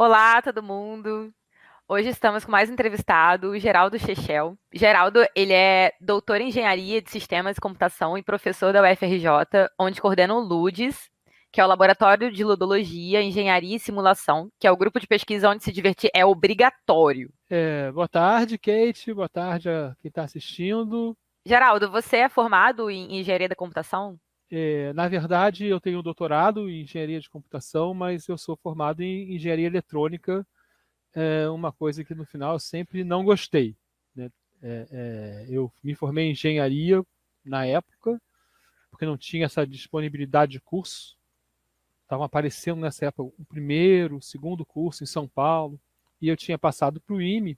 Olá, todo mundo. Hoje estamos com mais um entrevistado, o Geraldo Chechel. Geraldo, ele é doutor em Engenharia de Sistemas e Computação e professor da UFRJ, onde coordena o LUDES, que é o Laboratório de Ludologia, Engenharia e Simulação, que é o grupo de pesquisa onde se divertir é obrigatório. Boa tarde, Kate. Boa tarde a quem está assistindo. Geraldo, você é formado em Engenharia da Computação? Na verdade, eu tenho um doutorado em engenharia de computação, mas eu sou formado em engenharia eletrônica, uma coisa que no final eu sempre não gostei, né? Eu me formei em engenharia na época, porque não tinha essa disponibilidade de curso. Estavam aparecendo nessa época o primeiro, o segundo curso em São Paulo, e eu tinha passado para o IME.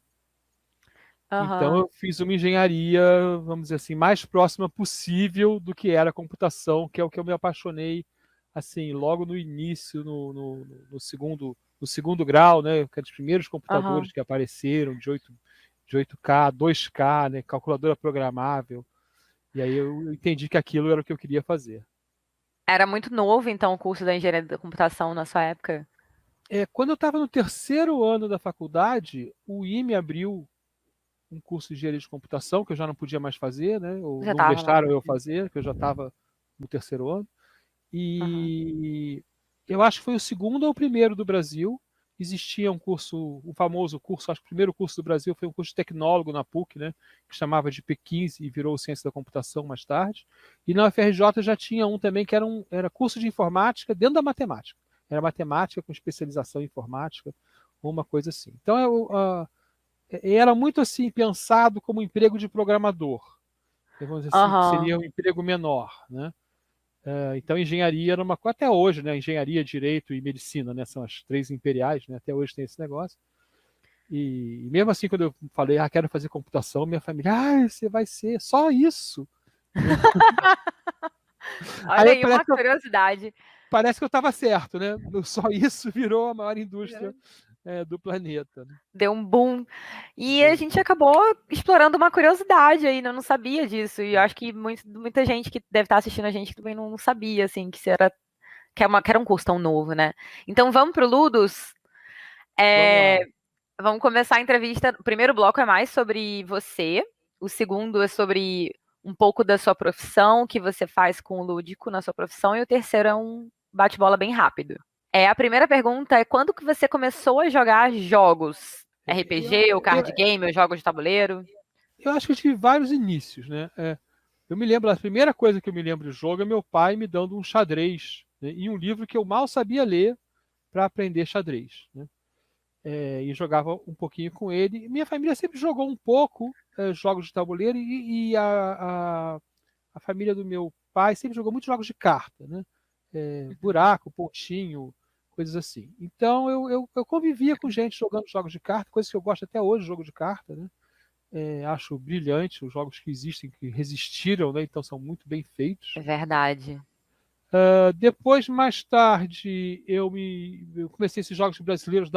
Então, Aham, eu fiz uma engenharia, vamos dizer assim, mais próxima possível do que era a computação, que é o que eu me apaixonei, assim, logo no início, no segundo grau, né? Aqueles primeiros computadores aham. que apareceram, de 8K, 2K, né? Calculadora programável. E aí eu entendi que aquilo era o que eu queria fazer. Era muito novo, então, o curso da Engenharia da Computação na sua época? Quando eu estava no terceiro ano da faculdade, o IME abriu um curso de engenharia de computação, que eu já não podia mais fazer, né? Ou Já não estava lá. deixaram eu fazer, que eu já estava no terceiro ano. Aham. E eu acho que foi o segundo ou o primeiro do Brasil. Existia um curso, um famoso curso, acho que o primeiro curso do Brasil foi um curso de tecnólogo na PUC, né? Que chamava de P15 e virou Ciência da Computação mais tarde. E na UFRJ já tinha um também que era curso de informática dentro da matemática. Era matemática com especialização em informática, ou uma coisa assim. Então, era muito assim pensado como emprego de programador. Vamos dizer assim, que Aham. seria um emprego menor, né? Então, engenharia era uma coisa, até hoje, né? Engenharia, direito e medicina, né? São as três imperiais, né? Até hoje tem esse negócio. E mesmo assim, quando eu falei, quero fazer computação, minha família, você vai ser só isso, né? Olha Aí aí uma curiosidade. parece que eu estava certo, né? Só isso virou a maior indústria do planeta, né? Deu um boom. E a Deu gente acabou explorando uma curiosidade aí, né? Eu não sabia disso. E eu acho que muita gente que deve estar assistindo a gente também não sabia, assim, que era um curso tão novo, né? Então vamos pro Ludus. Vamos lá. É, vamos começar a entrevista. O primeiro bloco é mais sobre você. O segundo é sobre um pouco da sua profissão, o que você faz com o lúdico na sua profissão. E o terceiro é um bate-bola bem rápido. A primeira pergunta é quando que você começou a jogar jogos? Eu, RPG ou eu, card game ou jogos de tabuleiro? eu acho que eu tive vários inícios, né? Eu me lembro, a primeira coisa que eu me lembro de jogo é meu pai me dando um xadrez, né, e um livro que eu mal sabia ler para aprender xadrez, né? E jogava um pouquinho com ele. Minha família sempre jogou um pouco jogos de tabuleiro a família do meu pai sempre jogou muitos jogos de carta, né? Buraco, pontinho, coisas assim. Então eu convivia com gente jogando jogos de carta, coisas que eu gosto até hoje, jogo de carta, né? Acho brilhante os jogos que existem, que resistiram, né? Então são muito bem É feitos. verdade. Depois, mais tarde, eu comecei esses jogos brasileiros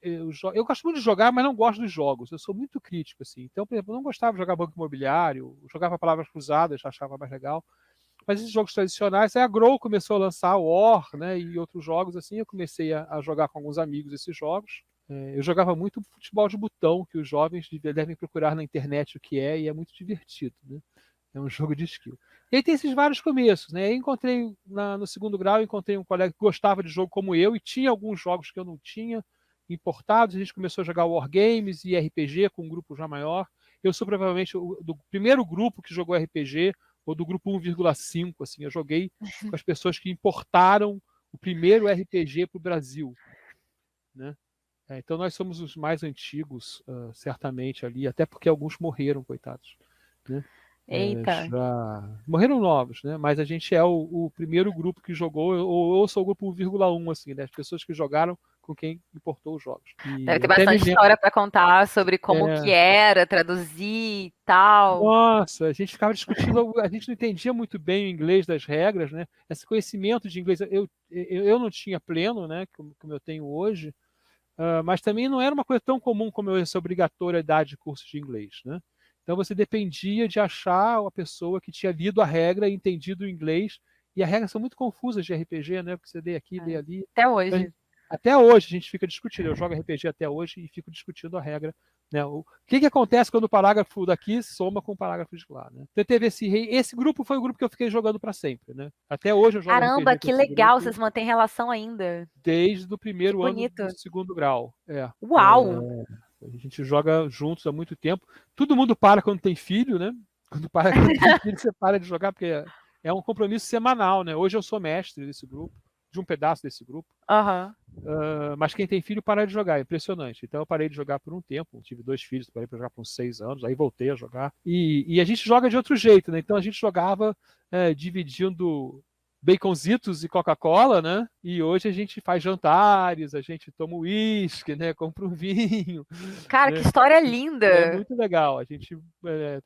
eu gosto muito de jogar, mas não gosto dos jogos. Eu sou muito crítico, assim. Então, por exemplo, eu não gostava de jogar Banco Imobiliário, jogava Palavras Cruzadas, achava mais legal. Mas esses jogos tradicionais, aí a Grow começou a lançar o War, né, e outros jogos assim, eu comecei a jogar com alguns amigos esses jogos. Eu jogava muito futebol de botão, que os jovens devem procurar na internet o que é, e é muito divertido, né? É um jogo de skill. E aí tem esses vários começos, né? Eu encontrei no segundo grau, encontrei um colega que gostava de jogo como eu e tinha alguns jogos que eu não tinha importados. A gente começou a jogar Wargames e RPG com um grupo já maior. Eu sou provavelmente do primeiro grupo que jogou RPG, ou do grupo 1,5, assim. Eu joguei com as pessoas que importaram o primeiro RPG para o Brasil, né? Então nós somos os mais antigos, certamente ali, até porque alguns morreram, coitados, né? Eita. Já morreram novos, né? Mas a gente é o primeiro grupo que jogou, ou eu sou o grupo 1,1, assim, né? As pessoas que jogaram com quem importou os jogos. Deve E ter eu até me bastante lembro. história para contar sobre como que é, era traduzir e tal. Nossa, a gente ficava discutindo, a gente não entendia muito bem o inglês das regras, né? Esse conhecimento de inglês eu não tinha pleno, né? Como eu tenho hoje, mas também não era uma coisa tão comum como essa obrigatoriedade de cursos de inglês, né? Então você dependia de achar a pessoa que tinha lido a regra e entendido o inglês, e as regras são muito confusas de RPG, né? Porque você lê aqui, lê ali. Até Então, hoje. Até hoje a gente fica discutindo. Eu jogo RPG até hoje e fico discutindo a regra. Né? O que acontece quando o parágrafo daqui soma com o parágrafo de lá? Né? Então teve esse grupo foi o grupo que eu fiquei jogando para sempre. Né? Até hoje eu jogo Caramba, RPG com que esse legal, grupo vocês mantêm relação ainda. desde o Que primeiro ano bonito. do segundo grau. Uau! A gente joga juntos há muito tempo. Todo mundo para quando tem filho, né? Quando tem filho, você para de jogar, porque é um compromisso semanal, né? Hoje eu sou mestre desse grupo, de um pedaço desse grupo. Aham. Mas quem tem filho para de jogar, é impressionante. Então eu parei de jogar por um tempo, tive 2 filhos, parei para jogar por uns 6 anos, aí voltei a jogar. E a gente joga de outro jeito, né? Então a gente jogava dividindo baconzitos e Coca-Cola, né? E hoje a gente faz jantares, a gente toma uísque, né? Compra um vinho, Cara, que né? história É linda! muito legal. A gente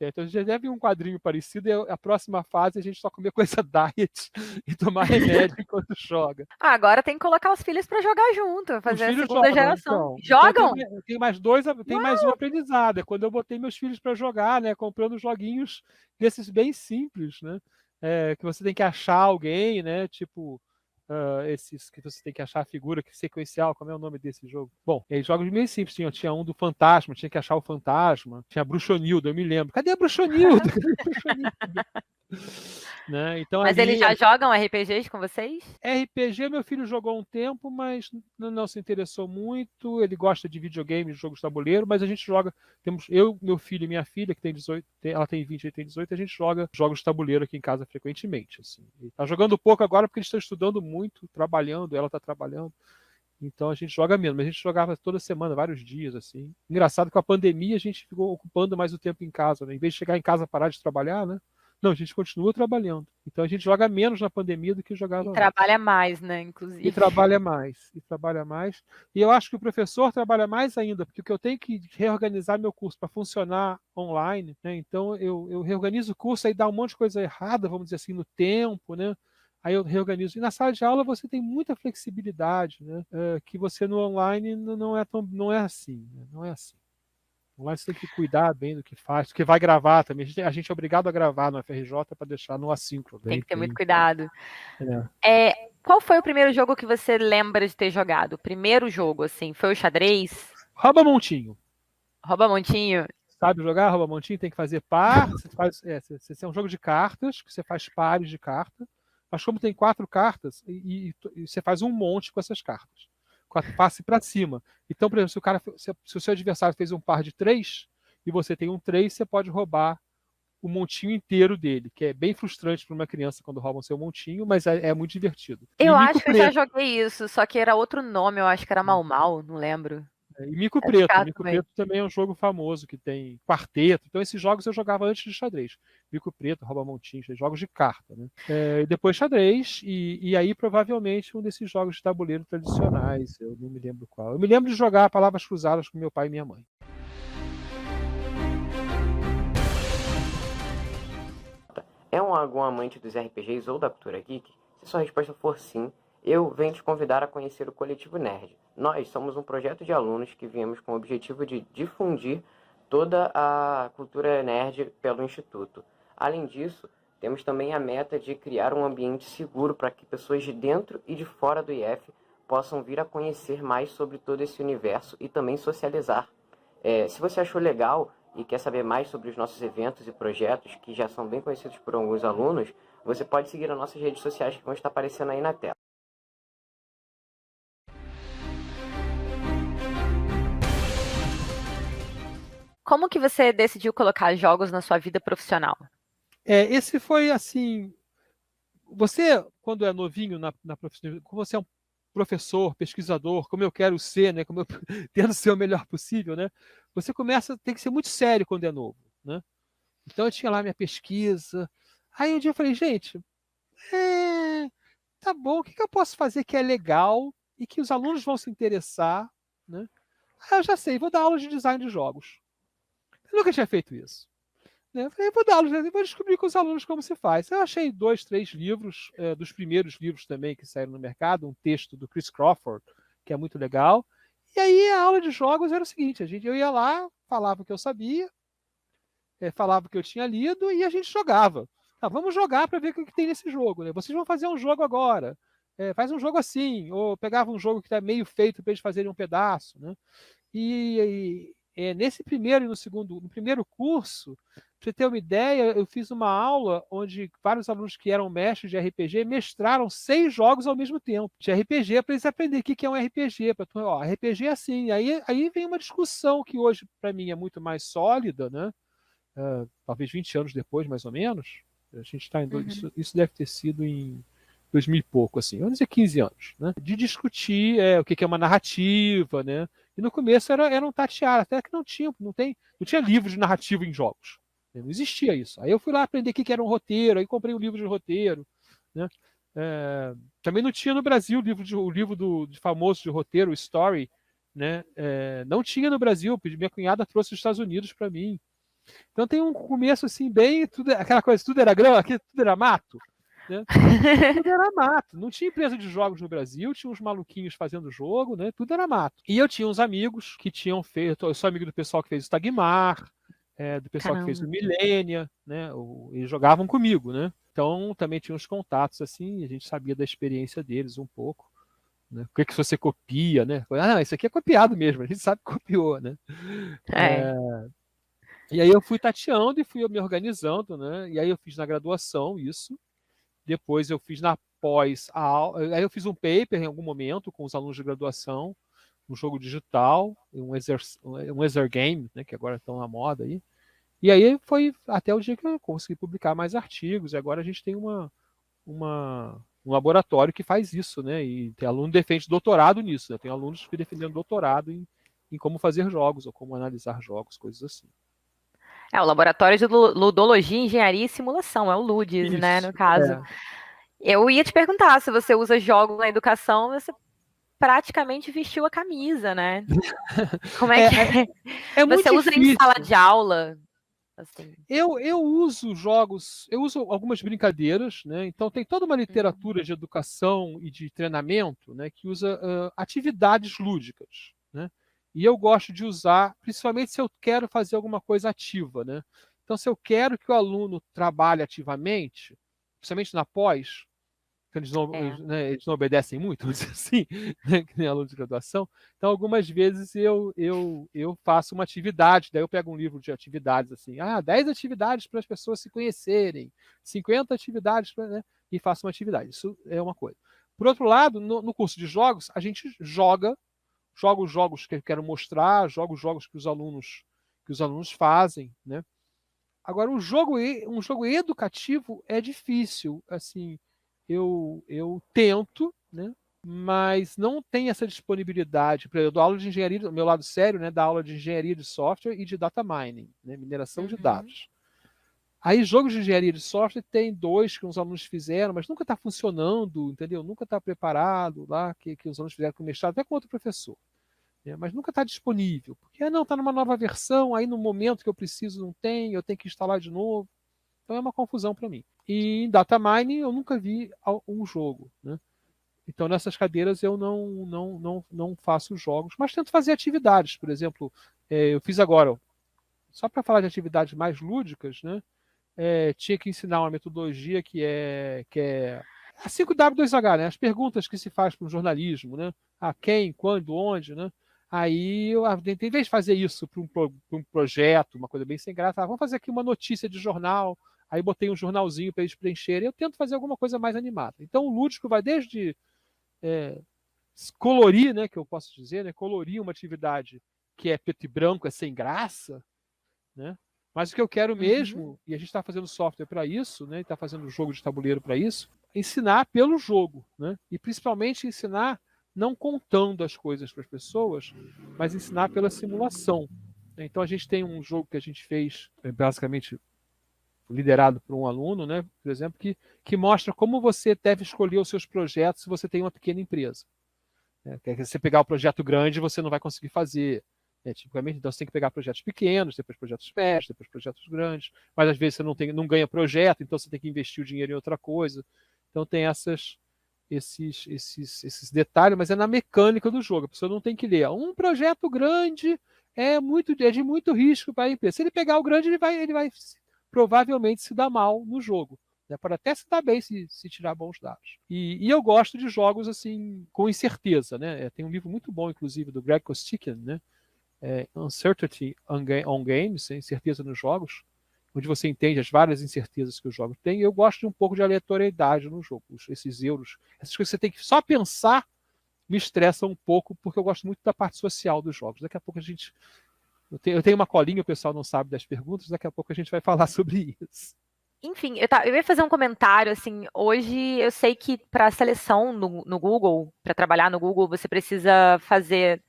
então já deve um quadrinho parecido. E a próxima fase a gente só comer coisa diet e tomar remédio enquanto joga. Ah, agora tem que colocar os filhos pra jogar junto, Os fazer a filhos segunda jogam, geração. então Jogam? tem mais dois, tem mais Uau! um aprendizado. É quando eu botei meus filhos para jogar, né? Comprando joguinhos desses bem simples, né? Que você tem que achar alguém, né? Tipo esses que você tem que achar a figura que sequencial, como é o nome desse jogo? Bom, jogos meio simples, tinha um do fantasma, tinha que achar o fantasma, tinha a Bruxonilda, eu me lembro. Cadê a Bruxonilda? Cadê a Bruxonilda? Né? Então Mas eles ali já jogam RPGs com vocês? RPG, meu filho jogou um tempo, mas não se interessou muito. Ele gosta de videogame, de jogos de tabuleiro, mas a gente joga. Temos eu, meu filho e minha filha, que tem 18, ela tem 20 e tem 18, a gente joga jogos de tabuleiro aqui em casa frequentemente. Assim. Ele tá jogando pouco agora porque eles estão estudando muito, trabalhando, ela está trabalhando. Então a gente joga menos, mas a gente jogava toda semana, vários dias, assim. Engraçado que com a pandemia a gente ficou ocupando mais o tempo em casa, né? Em vez de chegar em casa e parar de trabalhar, né? Não, a gente continua trabalhando. Então a gente joga menos na pandemia do que E jogava antes. trabalha mais, né, E inclusive. trabalha mais, e trabalha mais. E eu acho que o professor trabalha mais ainda, porque eu tenho que reorganizar meu curso para funcionar online, né? Então eu reorganizo o curso, aí dá um monte de coisa errada, vamos dizer assim, no tempo, né? Aí eu reorganizo. E na sala de aula você tem muita flexibilidade, né? Que você no online não é assim, né? Não é assim. Online você tem que cuidar bem do que faz, porque vai gravar também. A gente é obrigado a gravar no FRJ para deixar no assíncrono. Tem Daí que ter muito tem. cuidado. É. É, qual foi o primeiro jogo que você lembra de ter jogado? O primeiro jogo, assim, foi o xadrez? Rouba montinho. Rouba Montinho? Sabe jogar rouba montinho? Tem que fazer par. Você faz, é um jogo de cartas, que você faz pares de carta. Mas como tem 4 cartas, e você faz um monte com essas cartas. Passe para cima. Então, por exemplo, se o seu adversário fez um par de 3 e você tem um 3, você pode roubar o montinho inteiro dele, que é bem frustrante para uma criança quando roubam seu montinho, mas é muito divertido. E Eu mico acho que eu já preto. joguei isso, só que era outro nome, eu acho que era Mau Mau, não lembro. E Mico É Preto. chato Mico também. Preto também é um jogo famoso que tem quarteto. Então, esses jogos eu jogava antes de xadrez. Mico Preto, Rouba Montinhos, jogos de carta. Né? E depois xadrez, e aí provavelmente um desses jogos de tabuleiro tradicionais. Eu não me lembro qual. Eu me lembro de jogar Palavras Cruzadas com meu pai e minha mãe. É algum amante dos RPGs ou da cultura geek? Se sua resposta for sim, eu venho te convidar a conhecer o Coletivo Nerd. Nós somos um projeto de alunos que viemos com o objetivo de difundir toda a cultura nerd pelo Instituto. Além disso, temos também a meta de criar um ambiente seguro para que pessoas de dentro e de fora do IF possam vir a conhecer mais sobre todo esse universo e também socializar. Se você achou legal e quer saber mais sobre os nossos eventos e projetos, que já são bem conhecidos por alguns alunos, você pode seguir as nossas redes sociais que vão estar aparecendo aí na tela. Como que você decidiu colocar jogos na sua vida profissional? Esse foi assim. Você, quando é novinho na profissão, como você é um professor, pesquisador, como eu quero ser, né, como eu tento ser o melhor possível, né, você tem que ser muito sério quando é novo, né? Então eu tinha lá minha pesquisa. Aí um dia eu falei, gente, tá bom, o que eu posso fazer que é legal e que os alunos vão se interessar, né? Ah, eu já sei, vou dar aula de design de jogos. Eu nunca tinha feito isso. Né? Eu falei, vou dar aula, vou descobrir com os alunos como se faz. Eu achei 2, 3 livros, dos primeiros livros também que saíram no mercado, um texto do Chris Crawford, que é muito legal. E aí a aula de jogos era o seguinte, eu ia lá, falava o que eu sabia, falava o que eu tinha lido e a gente jogava. Vamos jogar para ver o que tem nesse jogo. Né? Vocês vão fazer um jogo agora. faz um jogo assim, ou pegava um jogo que está meio feito para eles fazerem um pedaço, né? Nesse primeiro e no primeiro curso, para você ter uma ideia, eu fiz uma aula onde vários alunos que eram mestres de RPG mestraram 6 jogos ao mesmo tempo de RPG para eles aprenderem o que é um RPG. RPG é assim. Aí vem uma discussão que hoje, para mim, é muito mais sólida, né? Talvez 20 anos depois, mais ou menos. A gente está em. Isso deve ter sido em 2000 e pouco, assim, vamos dizer 15 anos, né? De discutir o que é uma narrativa, né? E no começo era um tatear, até que não tinha livro de narrativa em jogos. Né? Não existia isso. Aí eu fui lá aprender o que era um roteiro, aí comprei um livro de roteiro, né? Também não tinha no Brasil o livro de famoso de roteiro, o Story, né? Não tinha no Brasil, minha cunhada trouxe dos Estados Unidos para mim. Então tem um começo assim, bem, aquela coisa, tudo era grama, aqui tudo era mato. Né? Tudo era mato. Não tinha empresa de jogos no Brasil, tinha uns maluquinhos fazendo jogo, né? Tudo era mato. E eu tinha uns amigos que tinham feito. Eu sou amigo do pessoal que fez o Tagmar, do pessoal que fez o Millennia, né? Eles jogavam comigo, né? Então também tinha uns contatos assim, a gente sabia da experiência deles um pouco. Né? O que você copia, né? Não, isso aqui é copiado mesmo, a gente sabe que copiou, né? E aí eu fui tateando e fui me organizando, né? E aí eu fiz na graduação isso. Depois eu fiz na pós a aula. Aí eu fiz um paper em algum momento com os alunos de graduação, um jogo digital, um Exergame, né, que agora estão na moda aí. E aí foi até o dia que eu consegui publicar mais artigos. E agora a gente tem um laboratório que faz isso, né? E tem aluno que defende doutorado nisso, né? Tem alunos que defendendo doutorado em como fazer jogos ou como analisar jogos, coisas assim. O Laboratório de Ludologia, Engenharia e Simulação, é o LUDES, Isso, né, no caso. Eu ia te perguntar, se você usa jogos na educação, você praticamente vestiu a camisa, né? Como é que é muito você usa difícil. em sala de aula? Assim. Eu uso jogos, eu uso algumas brincadeiras, né? Então tem toda uma literatura de educação e de treinamento, né, que usa atividades lúdicas, né? E eu gosto de usar, principalmente se eu quero fazer alguma coisa ativa, né? Então, se eu quero que o aluno trabalhe ativamente, principalmente na pós, eles não obedecem muito, vamos dizer assim, né, que nem aluno de graduação. Então, algumas vezes eu faço uma atividade, daí eu pego um livro de atividades, assim, 10 atividades para as pessoas se conhecerem, 50 atividades, né, e faço uma atividade. Isso é uma coisa. Por outro lado, no curso de jogos, a gente joga os jogos que eu quero mostrar, jogo os jogos que os alunos fazem, né? Agora, um jogo educativo é difícil, assim, eu tento, né? Mas não tem essa disponibilidade. Por exemplo, eu dou aula de engenharia, do meu lado sério, né? Da aula de engenharia de software e de data mining, né? Mineração de dados. Aí, jogos de engenharia de software tem 2 que os alunos fizeram, mas nunca está funcionando, entendeu? Nunca está preparado lá, que os alunos fizeram com o mestrado, até com outro professor. Mas nunca está disponível. Porque não, está numa nova versão, aí no momento que eu preciso não tem, eu tenho que instalar de novo. Então é uma confusão para mim. E em data mining eu nunca vi um jogo, né? Então nessas cadeiras eu não faço jogos, mas tento fazer atividades. Por exemplo, eu fiz agora, só para falar de atividades mais lúdicas, né? Tinha que ensinar uma metodologia que é a 5W2H, né? As perguntas que se faz para o jornalismo, né? Quem, quando, onde, né? Aí eu tentei, em vez de fazer isso para um projeto, uma coisa bem sem graça, vamos fazer aqui uma notícia de jornal. Aí botei um jornalzinho para eles preencherem. Eu tento fazer alguma coisa mais animada. Então o lúdico vai desde colorir, né, que eu posso dizer, né, colorir uma atividade que é preto e branco, é sem graça, né? Mas o que eu quero mesmo, e a gente está fazendo software para isso, né, está fazendo jogo de tabuleiro para isso, ensinar pelo jogo, né? E principalmente ensinar não contando as coisas para as pessoas, mas ensinar pela simulação. Então a gente tem um jogo que a gente fez, basicamente liderado por um aluno, né, por exemplo, que mostra como você deve escolher os seus projetos se você tem uma pequena empresa. Se você pegar o projeto grande, você não vai conseguir fazer. Tipicamente, então você tem que pegar projetos pequenos, depois projetos médios, depois projetos grandes, mas às vezes você não ganha projeto, então você tem que investir o dinheiro em outra coisa. Então tem esses detalhes, mas é na mecânica do jogo. A pessoa não tem que ler. Um projeto grande é de muito risco para a empresa. Se ele pegar o grande, ele vai provavelmente se dar mal no jogo. né? Pode até se dar bem se tirar bons dados. E eu gosto de jogos assim com incerteza, né? Tem um livro muito bom, inclusive, do Greg Kostikian, né? Uncertainty on Games, incerteza nos jogos, onde você entende as várias incertezas que o jogo tem. E eu gosto de um pouco de aleatoriedade no jogo. Esses euros, essas coisas que você tem que só pensar, me estressam um pouco, porque eu gosto muito da parte social dos jogos. Daqui a pouco a gente... Eu tenho uma colinha, o pessoal não sabe das perguntas, daqui a pouco a gente vai falar sobre isso. Enfim, eu ia fazer um comentário, assim, hoje eu sei que para seleção no Google, para trabalhar no Google, você precisa fazer,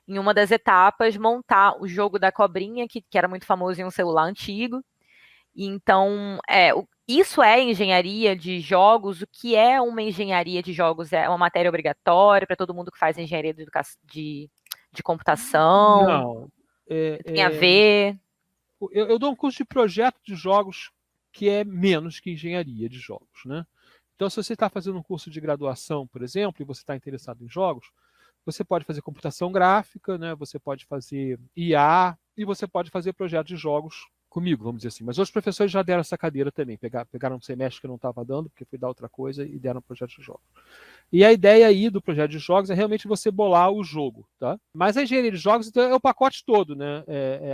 em uma das etapas, montar o jogo da cobrinha, que era muito famoso em um celular antigo. E então, isso é engenharia de jogos. O que é uma engenharia de jogos? É uma matéria obrigatória para todo mundo que faz engenharia de computação? Não. Tem a ver? Eu dou um curso de projeto de jogos que é menos que engenharia de jogos, né? Então, se você está fazendo um curso de graduação, por exemplo, e você está interessado em jogos, você pode fazer computação gráfica, né? Você pode fazer IA e você pode fazer projetos de jogos comigo, vamos dizer assim. Mas os professores já deram essa cadeira também. Pegaram um semestre que eu não estava dando, porque fui dar outra coisa, e deram projeto de jogos. E a ideia aí do projeto de jogos é realmente você bolar o jogo, tá? Mas a engenharia de jogos então, é o pacote todo, né?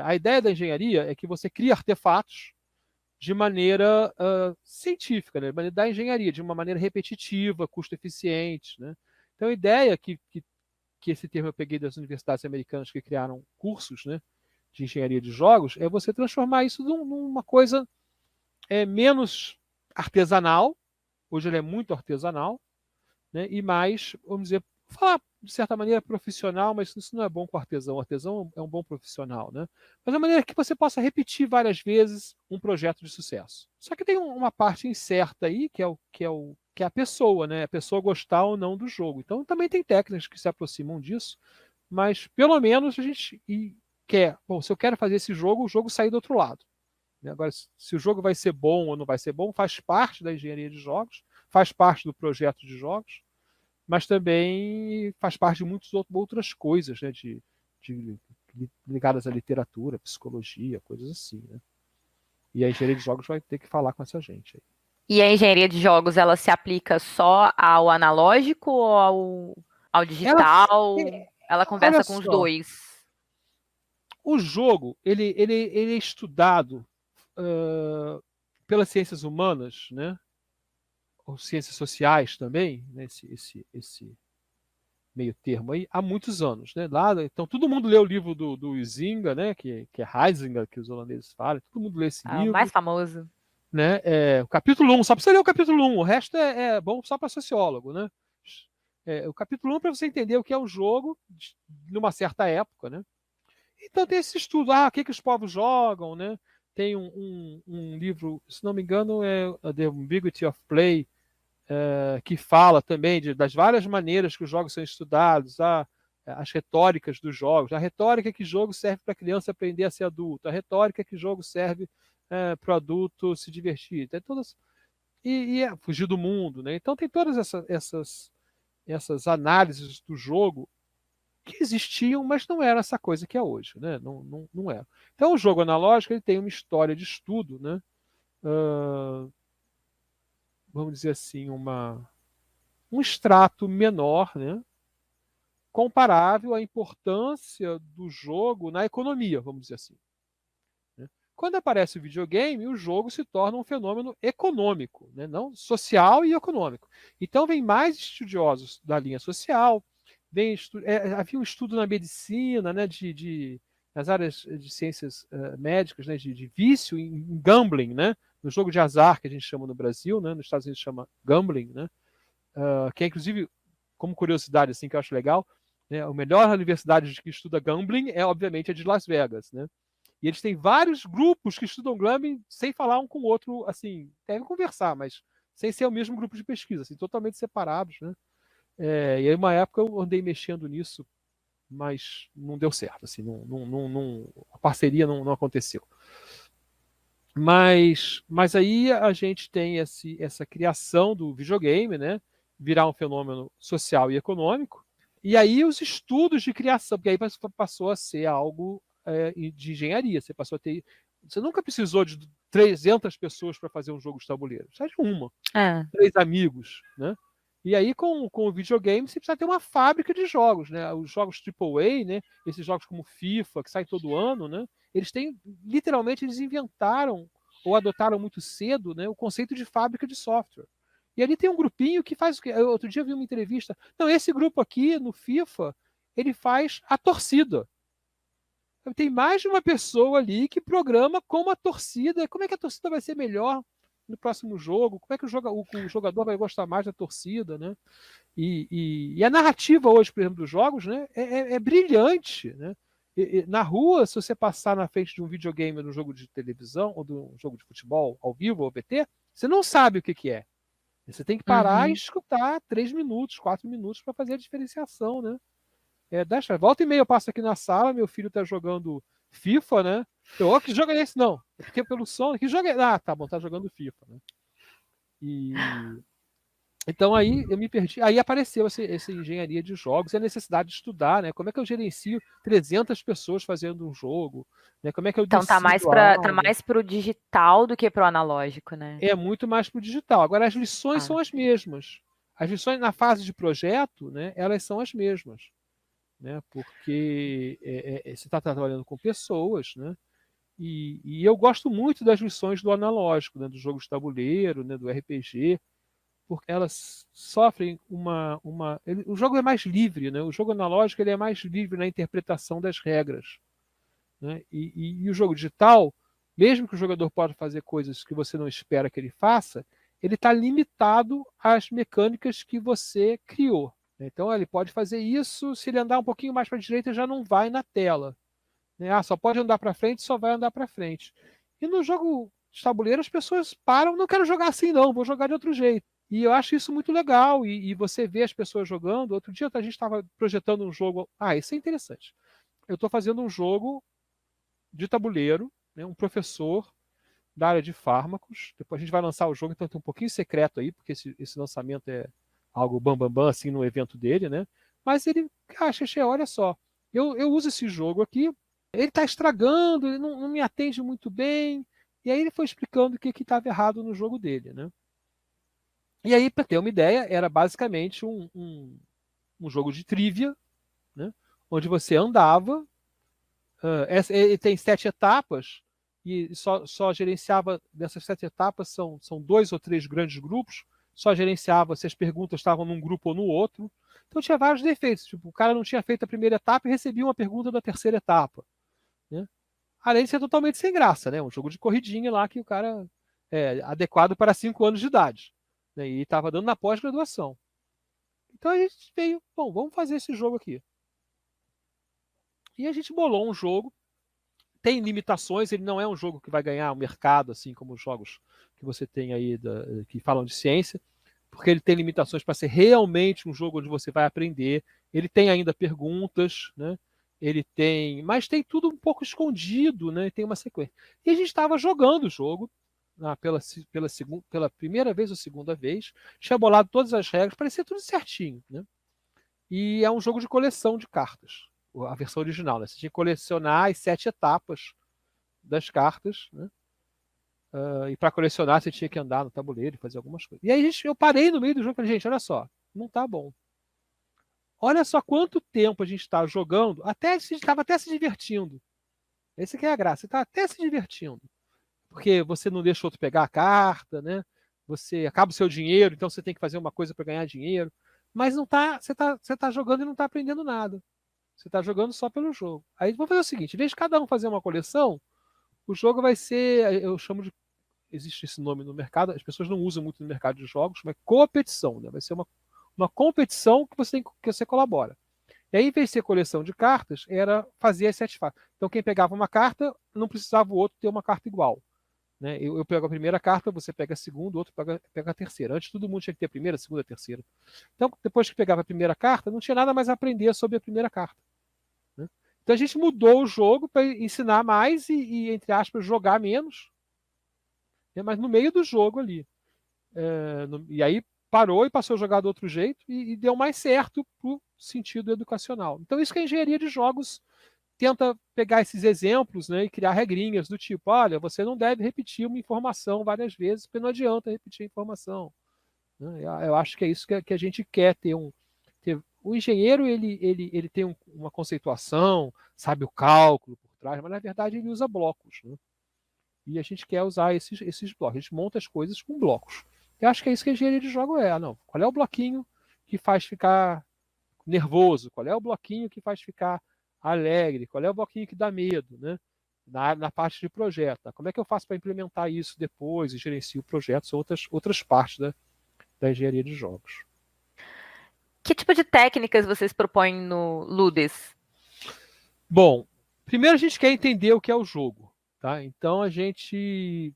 A ideia da engenharia é que você cria artefatos de maneira científica, né? De maneira da engenharia, de uma maneira repetitiva, custo eficiente, né? Então a ideia que esse termo eu peguei das universidades americanas que criaram cursos, né, de engenharia de jogos, é você transformar isso numa coisa menos artesanal. Hoje ele é muito artesanal, né, e mais, vamos dizer, falar de certa maneira profissional, mas isso não é bom com o artesão. O artesão é um bom profissional, né? Mas é uma maneira que você possa repetir várias vezes um projeto de sucesso. Só que tem uma parte incerta aí, que é a pessoa, né? A pessoa gostar ou não do jogo. Então também tem técnicas que se aproximam disso, mas pelo menos a gente quer. Bom, se eu quero fazer esse jogo, o jogo sair do outro lado. Agora, se o jogo vai ser bom ou não vai ser bom, faz parte da engenharia de jogos, faz parte do projeto de jogos, mas também faz parte de muitas outras coisas, né, ligadas à literatura, psicologia, coisas assim, né? E a engenharia de jogos vai ter que falar com essa gente aí. E a engenharia de jogos, ela se aplica só ao analógico ou ao digital? Ela Olha conversa com os só, dois? o jogo ele é estudado pelas ciências humanas, né? Ou ciências sociais também, né? Esse meio termo aí, há muitos anos, né? Então todo mundo lê o livro do Huizinga, né? Que é Huizinga, que os holandeses falam, todo mundo lê esse É o mais livro, famoso. né? O capítulo 1, só para você ler o capítulo 1, o resto é bom só para sociólogo, né? O capítulo 1 para você entender o que é um jogo numa certa época, né? Então tem esse estudo, o que os povos jogam, né? Tem um livro, se não me engano, é The Ambiguity of Play, que fala também das várias maneiras que os jogos são estudados, as retóricas dos jogos, a retórica que jogo serve para a criança aprender a ser adulto, a retórica que jogo serve para o adulto se divertir, tem todas, fugir do mundo, né? Então tem todas essas análises do jogo que existiam, mas não era essa coisa que é hoje, né? Não era. Então o jogo analógico ele tem uma história de estudo, né? Vamos dizer assim, um extrato menor, né? Comparável à importância do jogo na economia, vamos dizer assim, né? Quando aparece o videogame, o jogo se torna um fenômeno econômico, né? Não social e econômico. Então vem mais estudiosos da linha social, havia um estudo na medicina, né, nas áreas de ciências médicas, né, de vício em gambling, né, no jogo de azar que a gente chama no Brasil, né, nos Estados Unidos chama gambling, né, que é inclusive, como curiosidade assim que eu acho legal, né, a melhor universidade que estuda gambling é obviamente a de Las Vegas, né? E eles têm vários grupos que estudam gambling sem falar um com o outro, assim, devem conversar, mas sem ser o mesmo grupo de pesquisa, assim, totalmente separados, né? E aí, uma época, eu andei mexendo nisso, mas não deu certo, assim, a parceria não aconteceu. Mas aí a gente tem essa criação do videogame, né? Virar um fenômeno social e econômico, e aí os estudos de criação, porque aí passou a ser algo de engenharia, você passou a ter Você nunca precisou de 300 pessoas para fazer um jogo de tabuleiro. Precisa de uma, É. 3 amigos, né? E aí, com o videogame, você precisa ter uma fábrica de jogos, né? Os jogos AAA, né? Esses jogos como FIFA, que saem todo ano, né? Eles têm, literalmente, eles inventaram ou adotaram muito cedo, né, o conceito de fábrica de software. E ali tem um grupinho que faz o quê? Outro dia eu vi uma entrevista. Não, esse grupo aqui, no FIFA, ele faz a torcida. Tem mais de uma pessoa ali que programa como a torcida, como é que a torcida vai ser melhor no próximo jogo, como é que o jogador vai gostar mais da torcida, né? E a narrativa hoje, por exemplo, dos jogos, né, é brilhante, né? Na rua, se você passar na frente de um videogame no jogo de televisão ou de um jogo de futebol ao vivo ou VT, você não sabe o que é. Você tem que parar e escutar 3 minutos, 4 minutos para fazer a diferenciação, né? Volta e meia eu passo aqui na sala, meu filho tá jogando FIFA, né? Eu, que jogo é esse? Não. É porque pelo som, que jogo é? Ah, tá bom, tá jogando FIFA, né? Então aí eu me perdi. Aí apareceu essa engenharia de jogos e a necessidade de estudar, né? Como é que eu gerencio 300 pessoas fazendo um jogo? Né? Como é que eu Então tá decido algo? mais pro digital do que pro analógico, né? É muito mais para o digital. Agora, as lições Ah. são as mesmas. As lições na fase de projeto, né, elas são as mesmas. Né? Porque você está trabalhando com pessoas, né? E eu gosto muito das lições do analógico, né, do jogo de tabuleiro, né, do RPG, porque elas sofrem o jogo é mais livre, né? O jogo analógico ele é mais livre na interpretação das regras, né? E o jogo digital, mesmo que o jogador possa fazer coisas que você não espera que ele faça, ele está limitado às mecânicas que você criou. Então ele pode fazer isso, se ele andar um pouquinho mais para a direita já não vai na tela. Né? Ah, só pode andar para frente, só vai andar para frente. E no jogo de tabuleiro as pessoas param, não quero jogar assim não, vou jogar de outro jeito. E eu acho isso muito legal, e você vê as pessoas jogando. Outro dia a gente estava projetando um jogo, isso é interessante. Eu estou fazendo um jogo de tabuleiro, né, um professor da área de fármacos, depois a gente vai lançar o jogo, então tem um pouquinho secreto aí, porque esse lançamento é algo bam, assim, no evento dele, né? Mas ele, Xexé, olha só, eu uso esse jogo aqui, ele está estragando, ele não me atende muito bem, e aí ele foi explicando o que estava errado no jogo dele, né? E aí, para ter uma ideia, era basicamente um jogo de trivia, né? Onde você andava, ele tem 7 etapas, e só gerenciava, dessas 7 etapas, são 2 ou 3 grandes grupos, só gerenciava se as perguntas estavam num grupo ou no outro. Então tinha vários defeitos, tipo, o cara não tinha feito a primeira etapa e recebia uma pergunta da terceira etapa. Né? Além de ser totalmente sem graça, né? Um jogo de corridinha lá que o cara é adequado para 5 anos de idade. Né? E estava dando na pós-graduação. Então a gente veio, bom, vamos fazer esse jogo aqui. E a gente bolou um jogo. Tem limitações, ele não é um jogo que vai ganhar o mercado, assim como os jogos que você tem aí que falam de ciência, porque ele tem limitações para ser realmente um jogo onde você vai aprender. Ele tem ainda perguntas, né? Ele tem, mas tem tudo um pouco escondido, né? Tem uma sequência. E a gente estava jogando o jogo pela primeira vez ou segunda vez, tinha bolado todas as regras, parecia tudo certinho, né? E é um jogo de coleção de cartas, a versão original, né? Você tinha que colecionar as 7 etapas das cartas, né? E para colecionar você tinha que andar no tabuleiro e fazer algumas coisas. E aí eu parei no meio do jogo e falei, gente, olha só, não tá bom. Olha só quanto tempo a gente está jogando, a gente estava até se divertindo. Esse que é a graça, você está até se divertindo. Porque você não deixa o outro pegar a carta, né? Você acaba o seu dinheiro, então você tem que fazer uma coisa para ganhar dinheiro. Mas não tá, você tá jogando e não está aprendendo nada. Você está jogando só pelo jogo. Aí vamos fazer o seguinte: em vez de cada um fazer uma coleção, o jogo vai ser, eu chamo de, existe esse nome no mercado, as pessoas não usam muito no mercado de jogos, mas competição, né? Vai ser uma competição que você colabora. E aí, em vez de ser coleção de cartas, era fazer as 7 fases. Então, quem pegava uma carta, não precisava o outro ter uma carta igual. Né? Eu pego a primeira carta, você pega a segunda, o outro pega a terceira. Antes, todo mundo tinha que ter a primeira, a segunda, a terceira. Então, depois que pegava a primeira carta, não tinha nada mais a aprender sobre a primeira carta. Né? Então, a gente mudou o jogo para ensinar mais e, entre aspas, jogar menos. Né? Mas no meio do jogo ali. E aí parou e passou a jogar do outro jeito e deu mais certo para o sentido educacional. Então, isso que a engenharia de jogos tenta pegar esses exemplos, né, e criar regrinhas do tipo, olha, você não deve repetir uma informação várias vezes, porque não adianta repetir a informação. Né? Eu acho que é isso que a gente quer ter. O engenheiro ele tem uma conceituação, sabe o cálculo por trás, mas na verdade ele usa blocos. Né? E a gente quer usar esses blocos. A gente monta as coisas com blocos. Eu acho que é isso que a engenharia de jogo é. Não, qual é o bloquinho que faz ficar nervoso? Qual é o bloquinho que faz ficar alegre? Qual é o bloquinho que dá medo? Né? Na parte de projeto. Como é que eu faço para implementar isso depois e gerencio projetos, outras partes da engenharia de jogos. Que tipo de técnicas vocês propõem no Ludes? Bom, primeiro a gente quer entender o que é o jogo. Tá? Então a gente.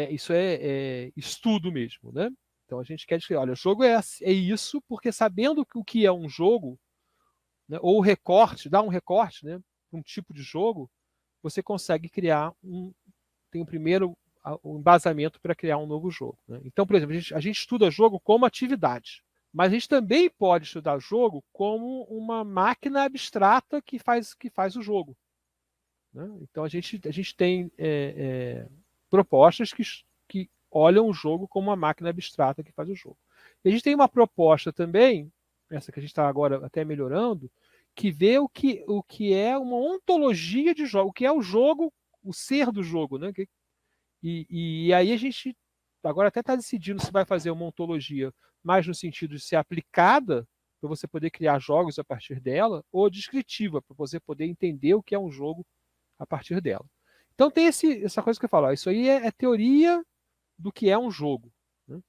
Isso é estudo mesmo. Né? Então a gente quer dizer, olha, o jogo é isso, porque sabendo o que é um jogo, né, ou dar um recorte, né, um tipo de jogo, você consegue criar tem o primeiro o embasamento para criar um novo jogo. Né? Então, por exemplo, a gente estuda jogo como atividade, mas a gente também pode estudar jogo como uma máquina abstrata que faz o jogo. Né? Então, a gente tem propostas que olham o jogo como uma máquina abstrata que faz o jogo. E a gente tem uma proposta também, essa que a gente está agora até melhorando, que vê o que é uma ontologia de jogo, o que é o jogo, o ser do jogo. Né? E aí a gente agora até está decidindo se vai fazer uma ontologia mais no sentido de ser aplicada para você poder criar jogos a partir dela, ou descritiva, para você poder entender o que é um jogo a partir dela. Então tem essa coisa que eu falo, isso aí é teoria do que é um jogo. Né?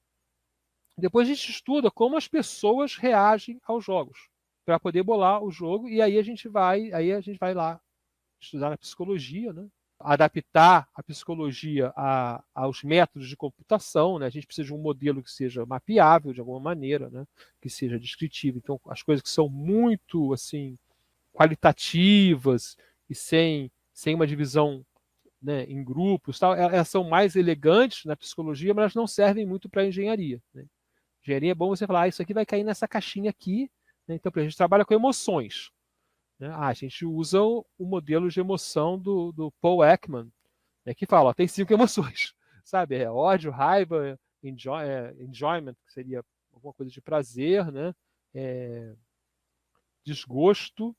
Depois a gente estuda como as pessoas reagem aos jogos, para poder bolar o jogo, e aí a gente vai lá estudar na psicologia, né? Adaptar a psicologia aos métodos de computação. Né? A gente precisa de um modelo que seja mapeável de alguma maneira, né? Que seja descritivo. Então, as coisas que são muito assim qualitativas e sem uma divisão, né, em grupos, tal, elas são mais elegantes na psicologia, mas elas não servem muito para a engenharia. Né? Engenharia é bom você falar, isso aqui vai cair nessa caixinha aqui. Né? Então, a gente trabalha com emoções. Né? A gente usa o modelo de emoção do Paul Ekman, né, que fala, ó, tem 5 emoções, sabe? Ódio, raiva, enjoyment, que seria alguma coisa de prazer, né? Desgosto